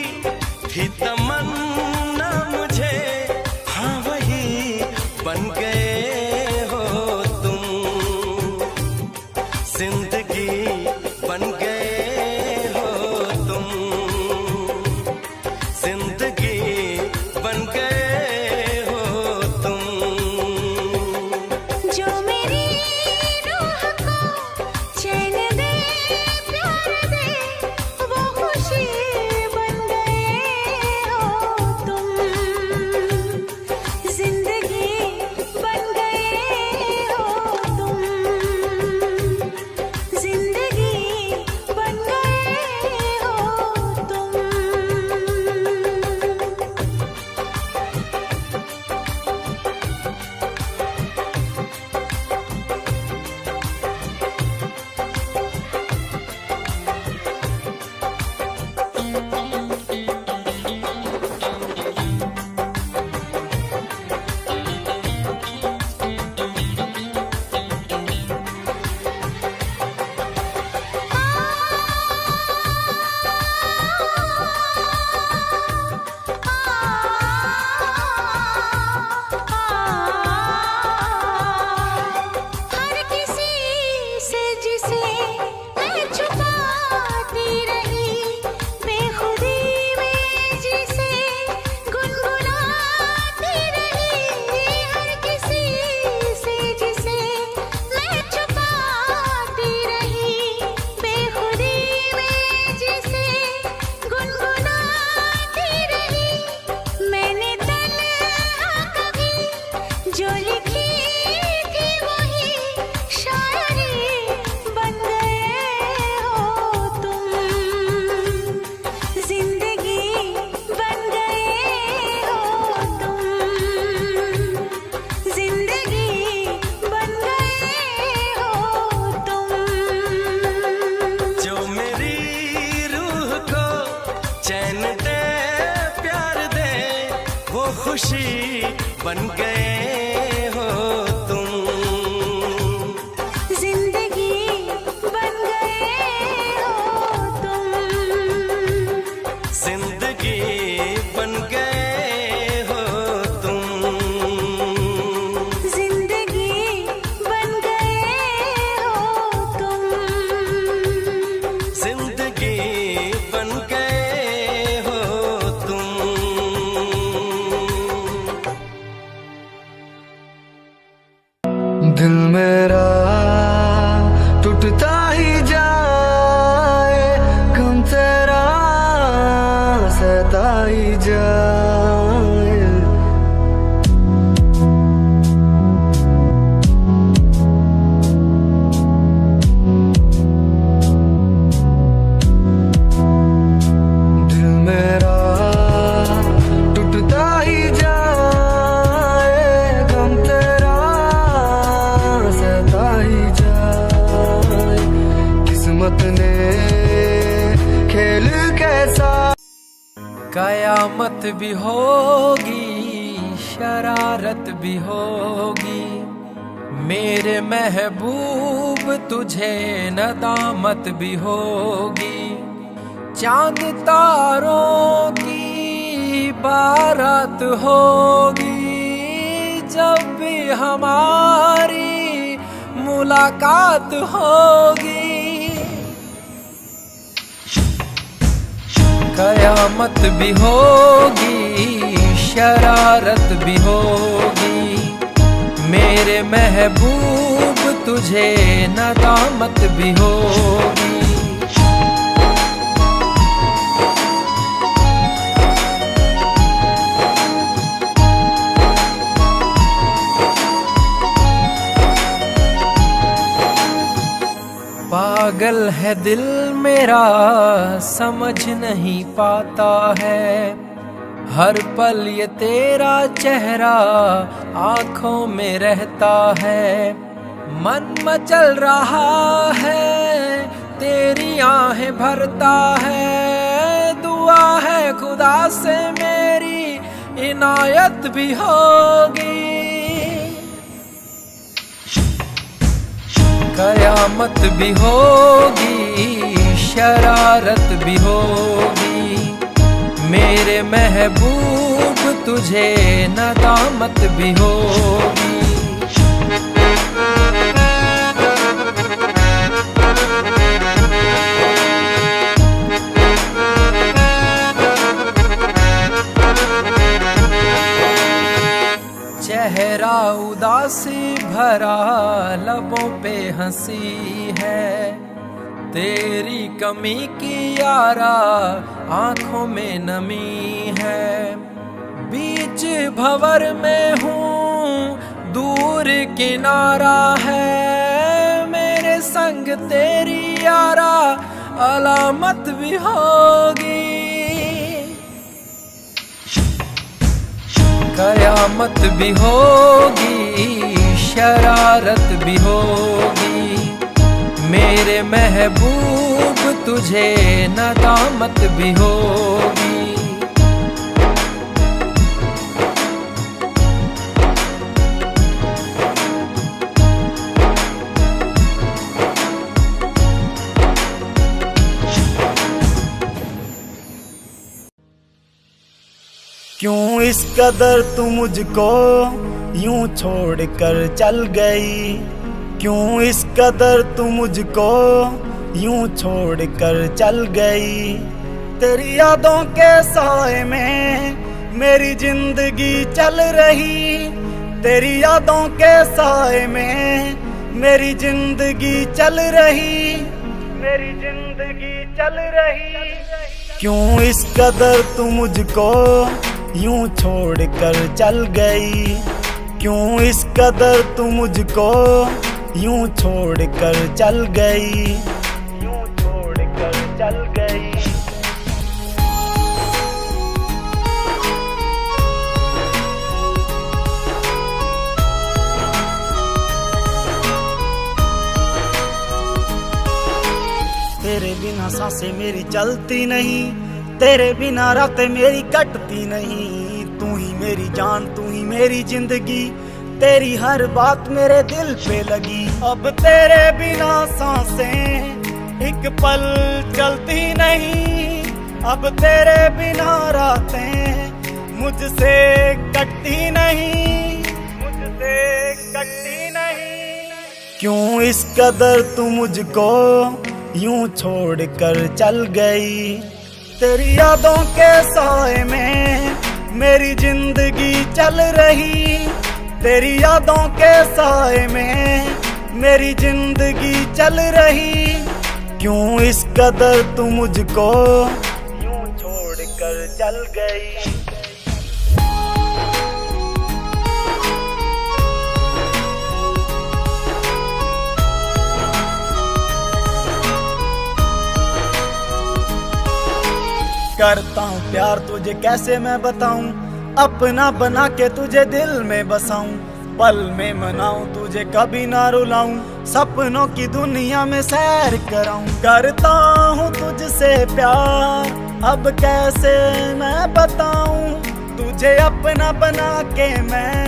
थी तमन्ना मुझे हाँ वही बन गए हो तुम जिंदगी बन गए हो तुम जिंदगी बन गए हो तुम जो मेरी रूह को चैन दे प्यार दे वो खुशी बन गए खुशी बन गए हो तुम। जिंदगी बन गए हो तुम। जिंदगी बन गए हो तुम। जिंदगी बन गए हो तुम। जिंदगी बन गए हो तुम। दिल मेरा टूटता ही जाए, गम तेरा सहता ही जाए। दिल मेरा टूटता ही जाए, गम तेरा सहता ही जाए। किस्मत ने खेल कैसा। कयामत भी होगी, शरारत भी होगी, मेरे महबूब तुझे नदामत भी होगी। चांद तारों की बारात होगी, जब भी हमारी मुलाकात होगी। कयामत भी होगी, शरारत भी होगी, मेरे महबूब तुझे नदामत भी होगी। पागल है दिल मेरा, समझ नहीं पाता है, हर पल ये तेरा चेहरा आँखों में रहता है। मन मचल रहा है, तेरी आहें भरता है, दुआ है खुदा से मेरी इनायत भी होगी। कयामत भी होगी, शरारत भी होगी, मेरे महबूब तुझे नदामत भी होगी। चेहरा उदासी भरा, लबों पे हंसी है, तेरी कमी की यारा आँखों में नमी है। बीच भंवर में हूँ, दूर किनारा है, मेरे संग तेरी यारा अलामत भी होगी। कयामत भी होगी, शरारत भी होगी, मेरे महबूब तुझे नदामत भी होगी। क्यों इस कदर तू मुझको यूं छोड़ कर चल गई, क्यों इस कदर तू मुझको यूं छोड़ कर चल गई। तेरी यादों के साए में मेरी जिंदगी चल रही, तेरी यादों के साए में मेरी जिंदगी चल रही, मेरी जिंदगी चल रही। क्यों इस कदर तू मुझको यूं छोड़ कर चल गई, क्यों इस कदर तू मुझको यूं छोड़ कर चल गई, यूं छोड़ कर चल गई। तेरे बिना सांसें मेरी चलती नहीं, तेरे बिना रातें मेरी कटती नहीं, तू ही मेरी जान तू ही मेरी जिंदगी, तेरी हर बात मेरे दिल पे लगी। अब तेरे बिना सांसें एक पल चलती नहीं, अब तेरे बिना रातें मुझसे कटती नहीं, मुझसे कटती नहीं। क्यों इस कदर तू मुझको यूं छोड़ कर चल गई, तेरी यादों के साए में मेरी जिंदगी चल रही, तेरी यादों के साए में मेरी जिंदगी चल रही। क्यों इस कदर तू मुझको यूं छोड़ कर चल गई। करता हूँ प्यार तुझे कैसे मैं बताऊं, अपना बना के तुझे दिल में बसाऊं, पल में मनाऊं तुझे कभी ना रुलाऊं, सपनों की दुनिया में सैर कराऊं। करता हूँ तुझसे प्यार अब कैसे मैं बताऊं, तुझे अपना बना के मैं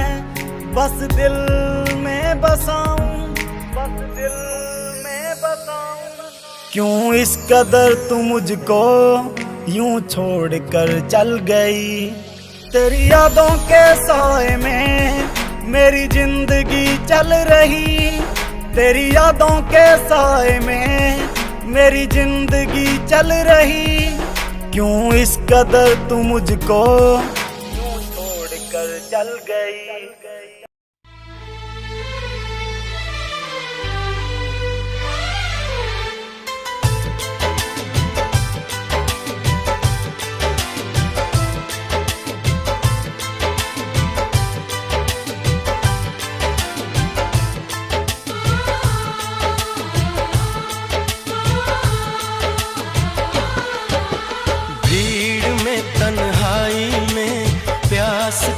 बस दिल में बसाऊं, बस दिल में बसाऊं। क्यों इस कदर तू मुझको यूं छोड़ कर चल गई, तेरी यादों के साए में मेरी जिंदगी चल रही, तेरी यादों के साए में मेरी जिंदगी चल रही। क्यों इस कदर तू मुझको यूं छोड़ कर चल गई।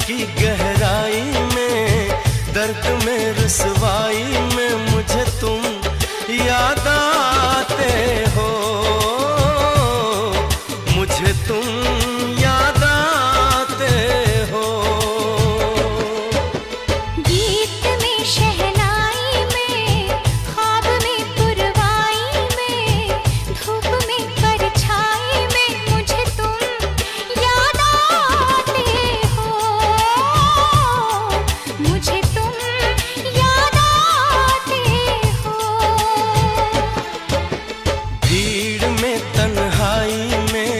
की गहराई में दर्द में रुसवाई में मुझे तुम याद आते हो, मुझे तुम याद आते हो। गीत में शहनाई में ख्वाब में पुरवाई में धूप में परछाई में मुझे तुम याद आते हो, मुझे तुम याद आते हो। भीड़ में तन्हाई में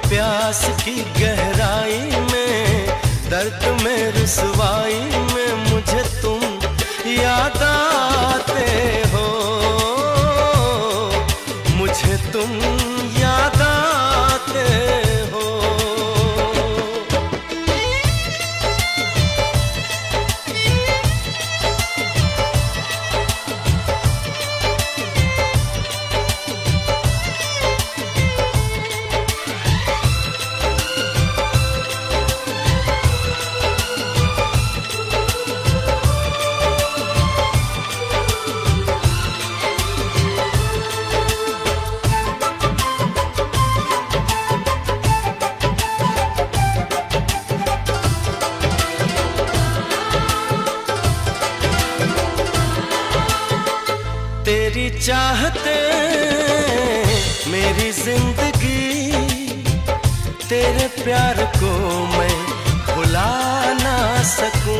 प्यास की गहराई में दर्द में रुसवाई में मुझे तुम याद आते हो, मुझे तुम याद आते हो। तेरी चाहते मेरी जिंदगी, तेरे प्यार को मैं भुला ना सकूं।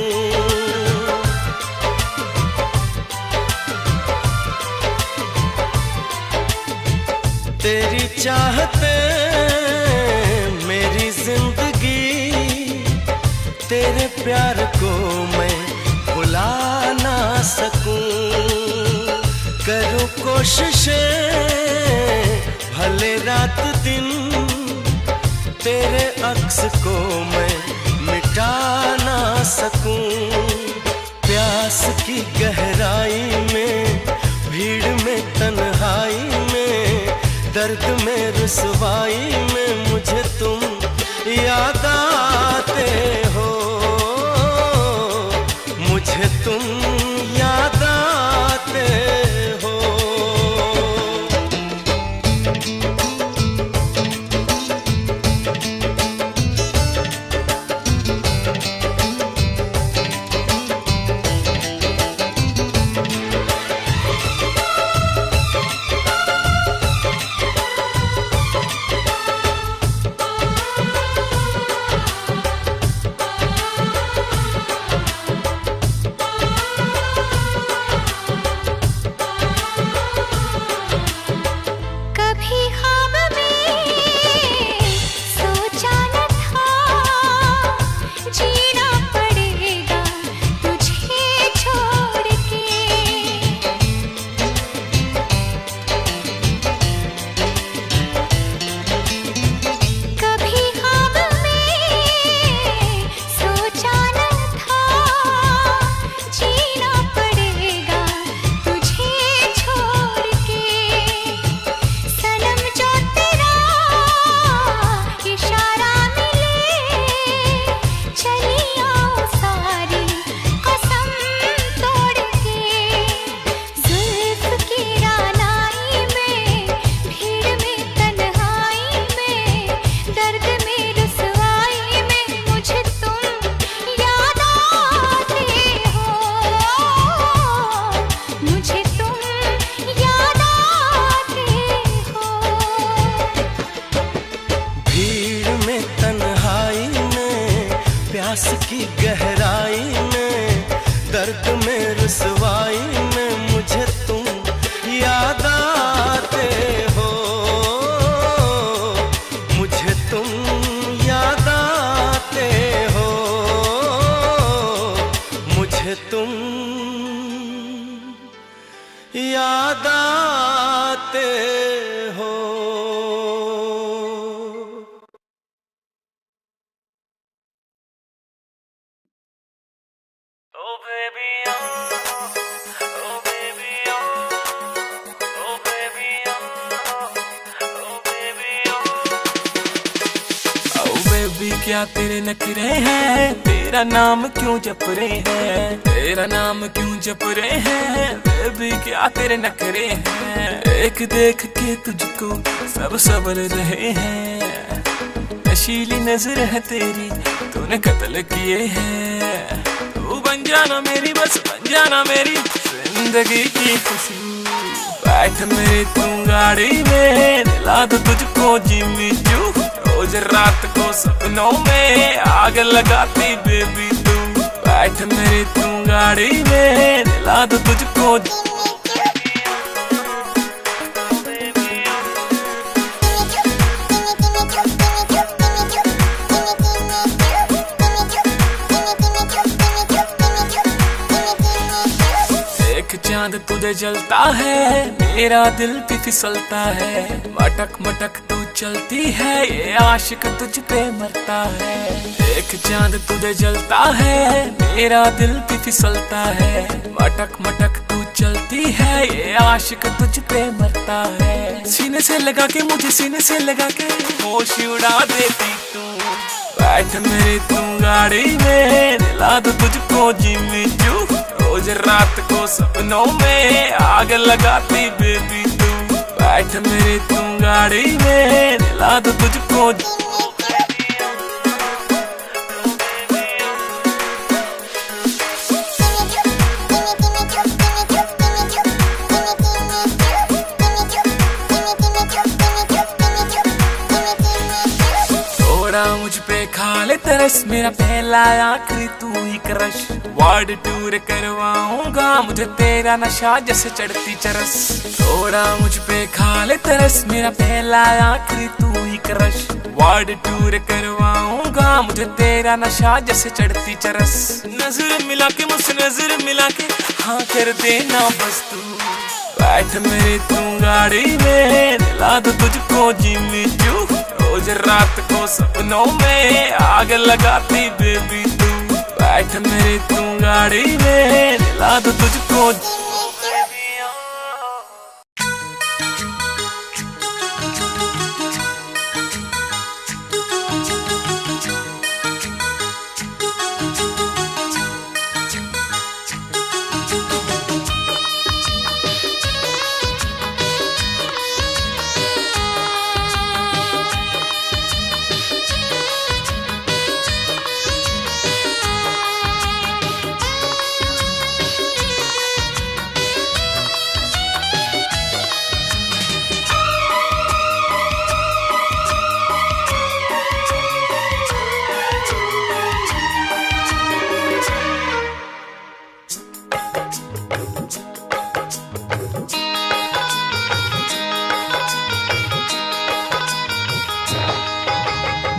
तेरी चाहते मेरी जिंदगी, तेरे प्यार को मैं भुला ना सकूं। करूं कोशिशें भले रात दिन, तेरे अक्स को मैं मिटा ना सकूं। प्यास की गहराई में भीड़ में तन्हाई में दर्द में रुसवाई में मुझे तुम याद आते हो, मुझे तुम याद आते हो। प्यास की गहराई में, दर्द में रुसवाई में मुझे तुम याद आते हो, मुझे तुम याद आते हो, मुझे तुम याद आते हो। Oh baby, oh baby, oh baby, oh baby, ओ बेबी क्या तेरे नखरे हैं, तेरा नाम क्यों जप रहे हैं, तेरा नाम क्यों जप रहे हैं, बेबी क्या तेरे नखरे हैं, एक देख के तुझको सब सबर रहे हैं, नशीली नजर है तेरी तूने कत्ल किए हैं, तू बन जाना मेरी बस बन जाना मेरी जिंदगी की खुशी, बैठ मेरी तू गाड़ी में दिला दो तुझको जिम्मी चू, रोज रात को सपनों में आग लगाती बेबी तू, बैठ मेरी तू गाड़ी में दिला दो तुझको। चांद तुझे जलता है मेरा दिल भी फिसलता है, मटक मटक तू चलती है ये आशिक तुझ पे मरता है, एक चांद तुझे जलता है मेरा दिल भी फिसलता है, मटक मटक तू चलती है ये आशिक तुझ पे मरता है, सीने से लगा के मुझे सीने से लगा के होश उड़ा देती तू, बैठ मेरी तू गाड़ी में दिला दो तुझको जिम्मी चू, रोज रात को सपनों में आग लगाती बेबी तू, बैठ मेरी तू गाड़ी में दिला दो तुझको। मुझ पे खा ले तरस मेरा पहला आखिरी तू ही क्रश, वर्ल्ड टूर करवाऊंगा मुझे तेरा नशा जैसे चढ़ती चरस, थोड़ा मुझ पे खा ले तरस मेरा पहला आखिरी तू ही क्रश, वर्ल्ड टूर करवाऊंगा मुझे तेरा नशा जैसे चढ़ती चरस, नजर मिला के मुझसे नजर मिला के हाँ कर देना बस तू, बैठ मेरी तू गाड़ी में दिला दो तुझको जिम्मी चू, रोज रात को सपनों में आग लगाती बेबी तू, बैठ मेरी तू गाड़ी में दिला दो तुझको।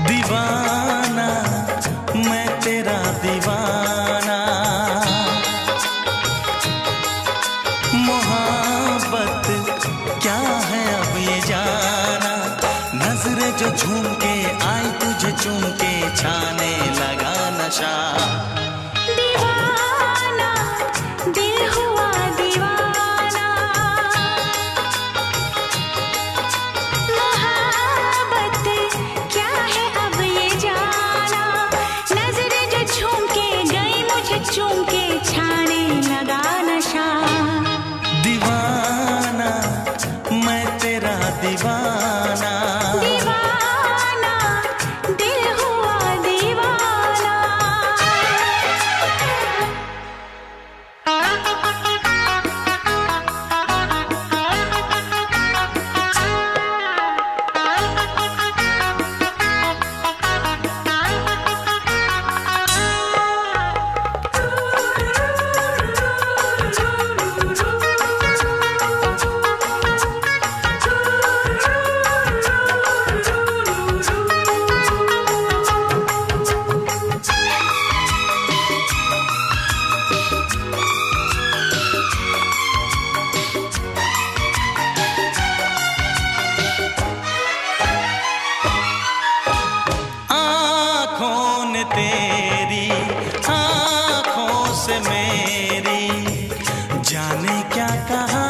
दीवाना मैं तेरा दीवाना, मोहब्बत क्या है अब ये जाना, नजरें जो झूम के आई तुझे चूम के छाने लगा नशा, दीवाना दिल हुआ दीवाना, मोहब्बत क्या है अब ये जाना, नजरें जो झूम के गई मुझे चूम के छाने लगा नशा, दीवाना मैं तेरा दीवाना, दीवाना तेरी आँखों से मेरी, जाने क्या कहा,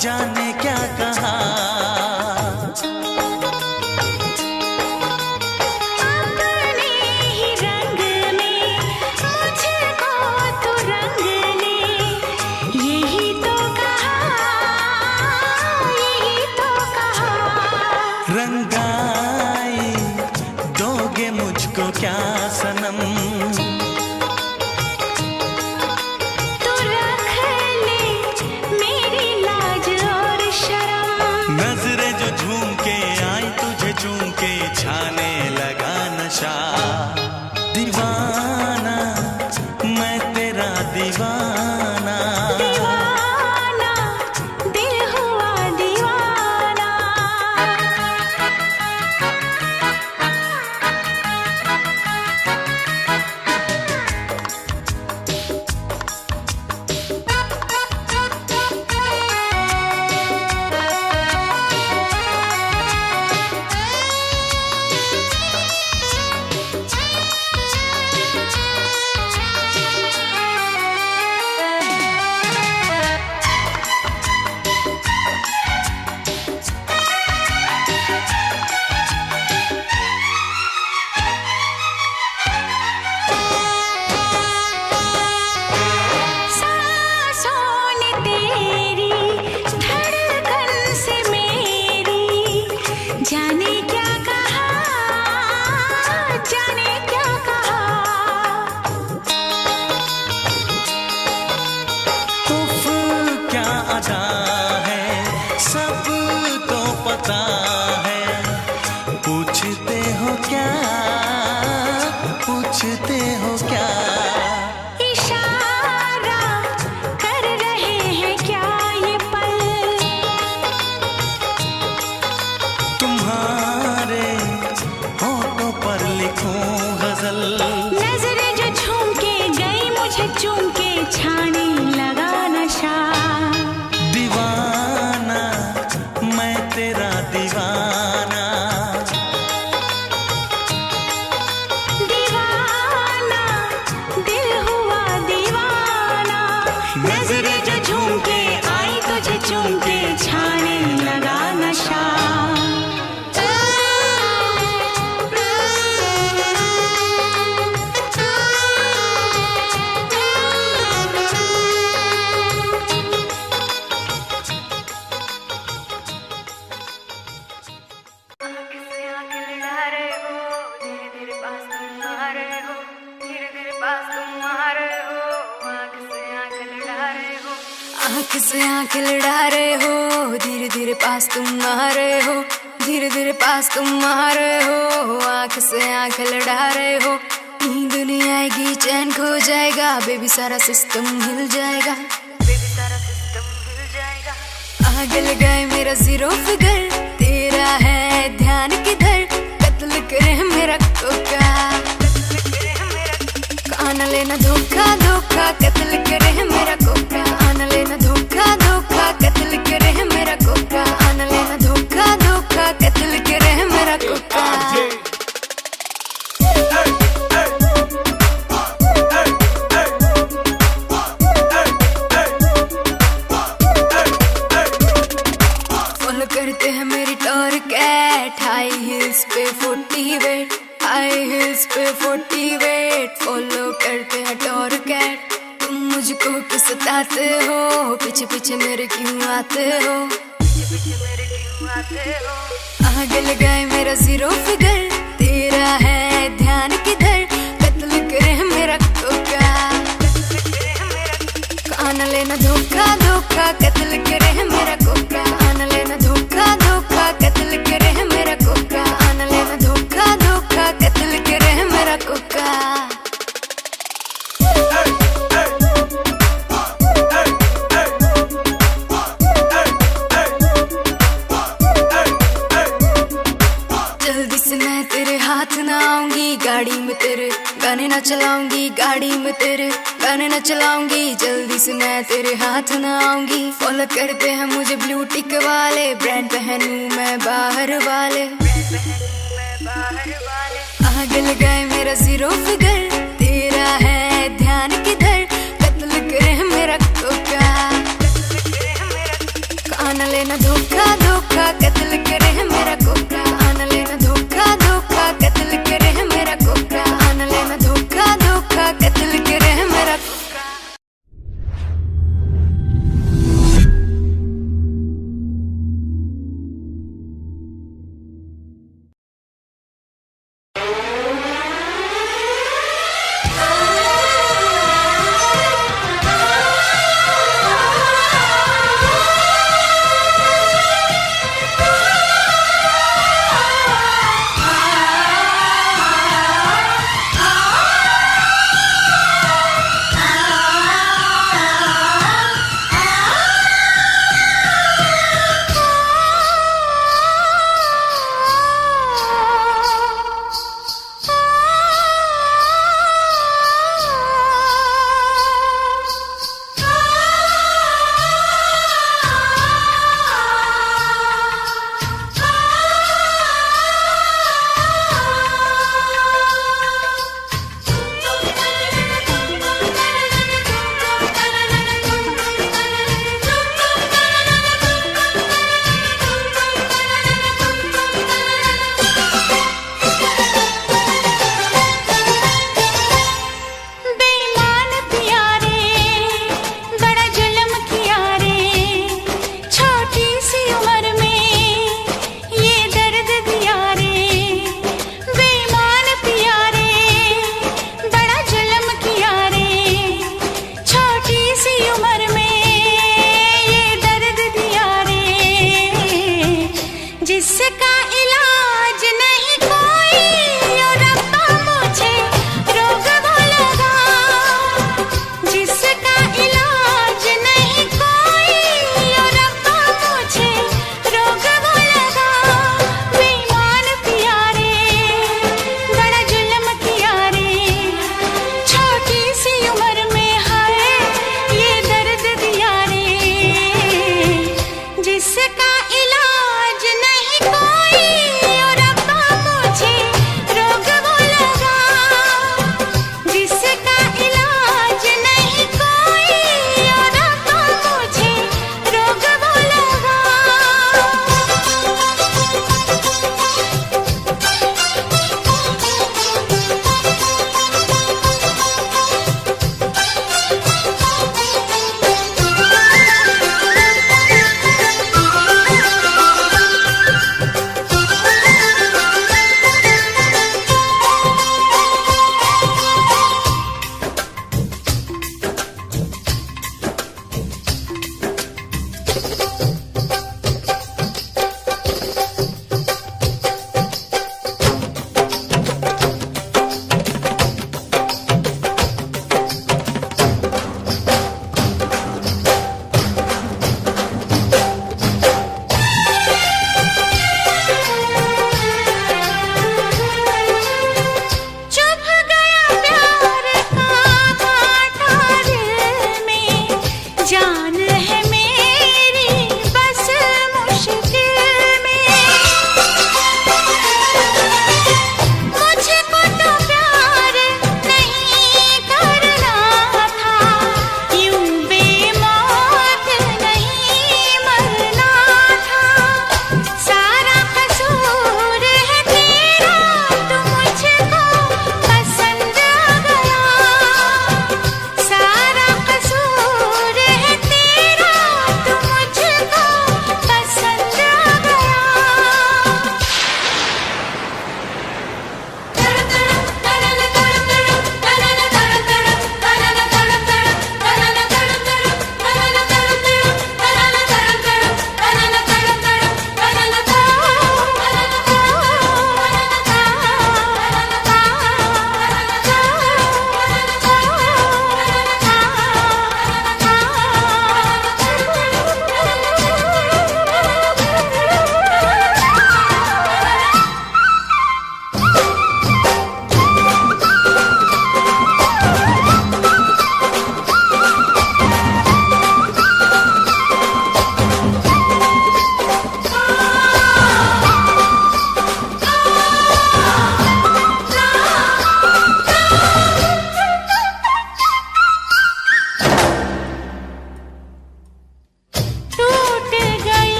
जाने क्या कहा। अपने ही रंग में मुझको तो रंग ले, यही तो कहा, यही तो कहा। रंगाई दोगे मुझको क्या सनम, तू रख ले मेरी लाज और शर्म। नजरें जो झूम के आई तुझे चूम के, छाने लगा नशा। दीवाना मैं तेरा दीवाना, दीवाना दिल हुआ दीवाना। सांसों ने तेरी धड़कन से मेरी, जाने क्या कहा, जाने क्या कहा। उफ क्या अदा है, सब तो पता है। पूछते हो क्या, पूछते हो क्या। इशारा कर रहे हैं क्या ये पल, तुम्हारे होठों पर लिखूं गजल। नजरें जो झूम के गई मुझे चूम के, छाने लगा नशा। दीवाना मैं तेरा दीवाना, दीवाना दिल हुआ दीवाना। नजरें जो झूम के आई तुझे चूम के, छाने लगा नशा। आँख से आँख लड़ा रहे हो, धीरे धीरे पास तुम आ रहे हो, धीरे धीरे पास तुम आ रहे हो। आँख से आँख लड़ा रहे हो, नींद नहीं आएगी चैन खो जाएगा, बेबी सारा सिस्टम हिल जाएगा, बेबी सारा सिस्टम हिल जाएगा। आगे लगाए मेरा जीरो फिगर, तेरा है ध्यान किधर, कत्ल करे मेरा कोका। कान लेना धोखा धोखा, कत्ल करे मेरा कोका। आन लेना धोखा धोखा, कत्ल करे मेरा कोका। आन लेना धोखा धोखा, कत्ल करे मेरा कोका। फॉलो करते हैं मेरी टॉर कैट, हाई हिल्स पे 40 वेट, हाई हिल्स पे 40 वेट। फॉलो करते हैं टॉर कैट, तुम मुझको क्यों सताते हो, पीछे पीछे मेरे क्यों आते हो, पीछे पीछे मेरे क्यों आते हो। आगे लगाए मेरा जीरो फिगर, तेरा है ध्यान किधर, कत्ल करे मेरा कोका। कान लेना धोखा धोखा, कत्ल करे मेरा कोका। आन लेना धोखा धोखा, कत्ल करे मेरा कोका। आन लेना धोखा धोखा, कत्ल करे मेरा कोका। जल्दी से मैं तेरे हाथ ना आऊंगी, गाड़ी में तेरे गाने ना चलाऊंगी, गाड़ी में तेरे गाने ना चलाऊंगी। जल्दी से मैं तेरे हाथ ना आऊंगी। फॉलो करते हैं मुझे ब्लू टिक वाले, ब्रांड पहनूं मैं बाहर वाले, आग लगाए मेरा जीरो फिगर, तेरा है ध्यान किधर, कत्ल करे मेरा कोका, कान लेना धोखा धोखा, कत्ल करे मेरा कोका, कान लेना धोखा धोखा, कत्ल करे मेरा कोका, कान लेना धोखा धोखा, कत्ल करे मेरा कोका।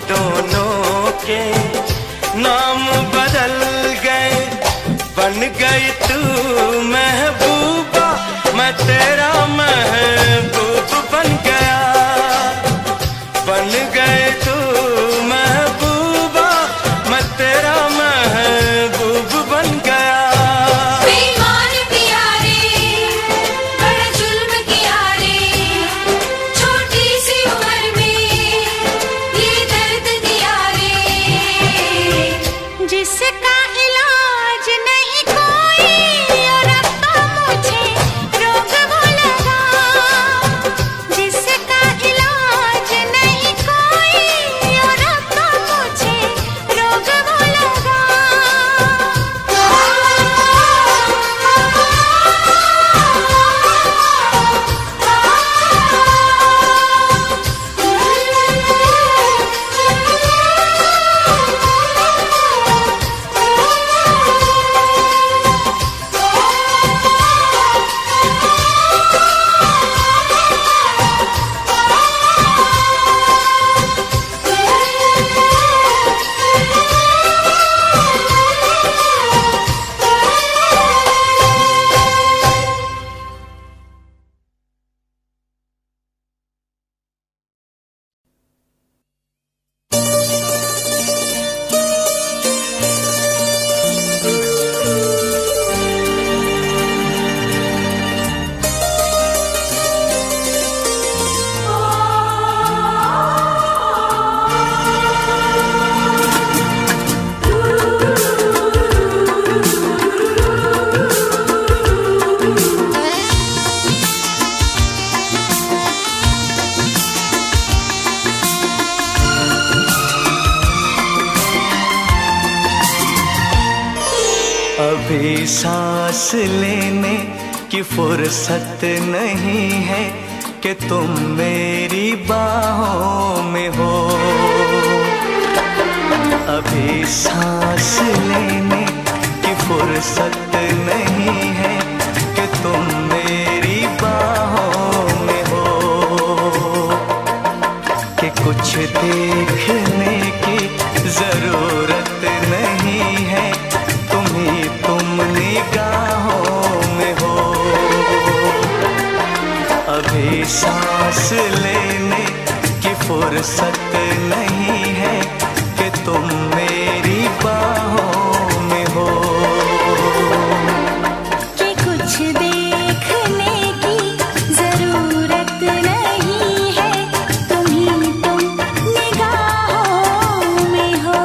दोनों के नाम बदल गए, बन गई तू महबूबा, मैं तेरा महबूब बन गया। बन गए तू महबूबा, मैं तेरा महबूब बन गया। बेईमान पिया रे, बड़ा जुल्म किया रे, छोटी सी उम्र में ये दर्द दिया रे। जिसका इलाज नहीं कोई और अब तो मुझे रोग वो लगा। जिसका इलाज नहीं कोई और अब तो मुझे रोग वो लगा। अभी सांस लेने की फुर्सत नहीं है कि तुम मेरी बाहों में हो। अभी सांस लेने की फुर्सत नहीं है कि तुम मेरी बाहों में हो। कि कुछ देखने की जरूरत नहीं है, तुम निगाहों में हो। अभी सांस लेने की फुर्सत नहीं है कि तुम मेरी बाहों में हो। कि कुछ देखने की जरूरत नहीं है, तुम निगाहों में हो।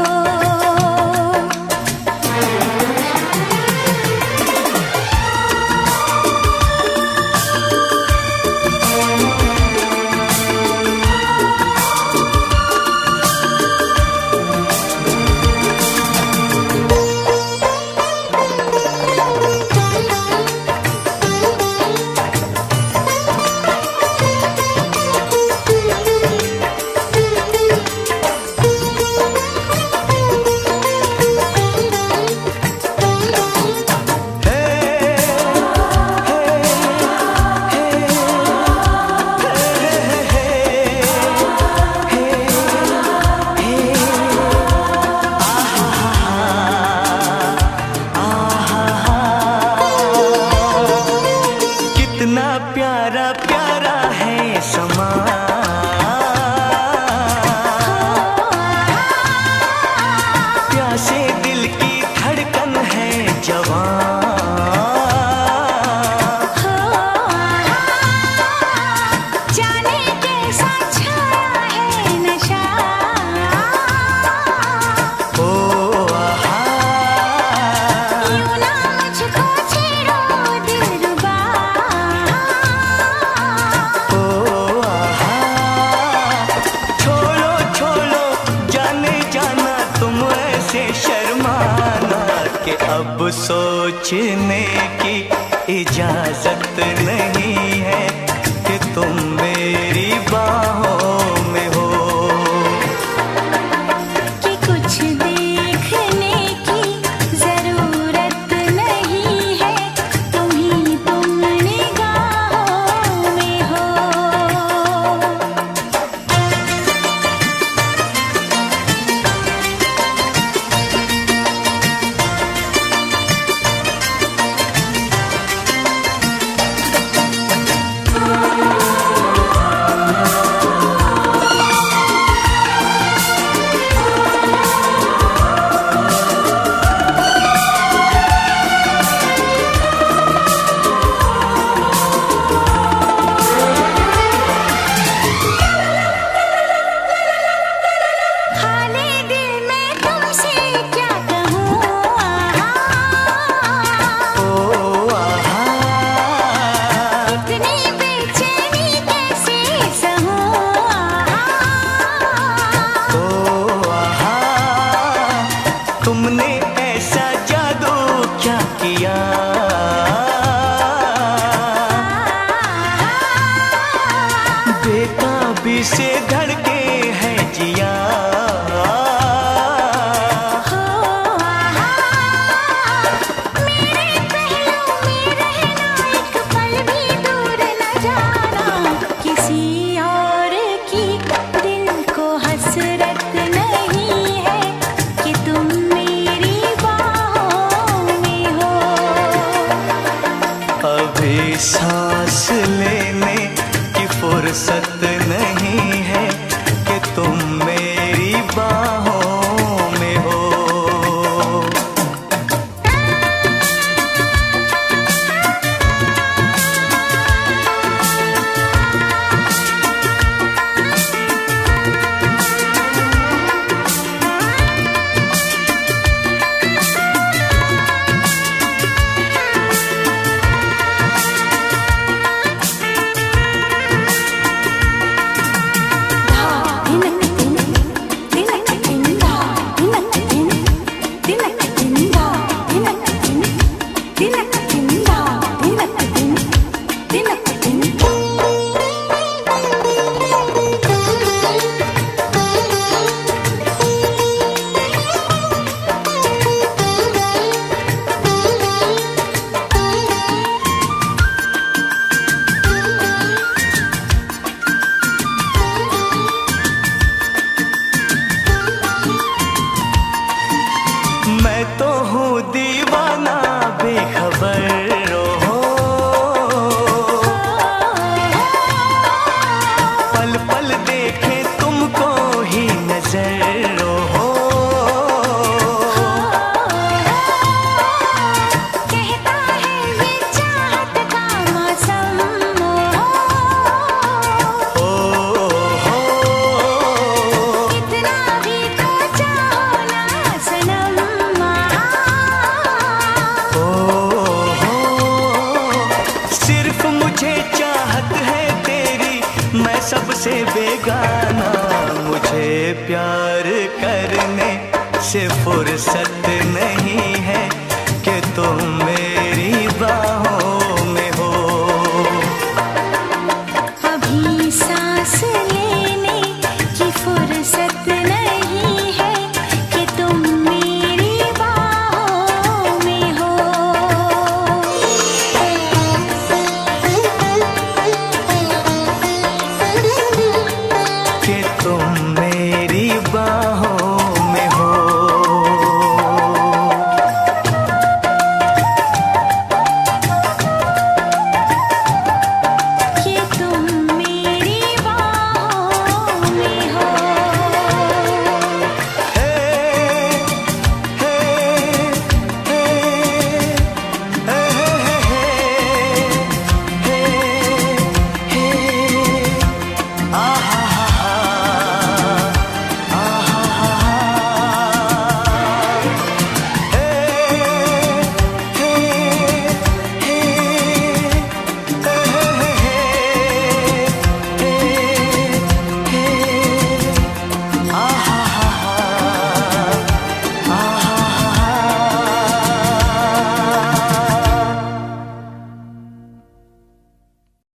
प्यारा प्यारा है समा, प्यासे दिल की धड़कन है जवां। जाने कैसा छाया है नशा, ओ आहा, यूं ना मुझको छेड़ो दिलरुबा। ओ आहा, छोड़ो छोड़ो जाने जाना तुम ऐसे शर्माना कि अब सोचने की इजाजत नहीं है कि तुम मेरी बाहों में हो। कि कुछ देखने की जरूरत नहीं है, तुम निगाहों में हो। ओहो कहता है ये चाहत का मौसम ओहो इतना भी तो चाहो ना सनम ओहो सिर्फ मुझे चाहत है तेरी मैं सबसे बेगाना मुझे प्यार करने से फुर्सत नहीं है कि तुम मेरे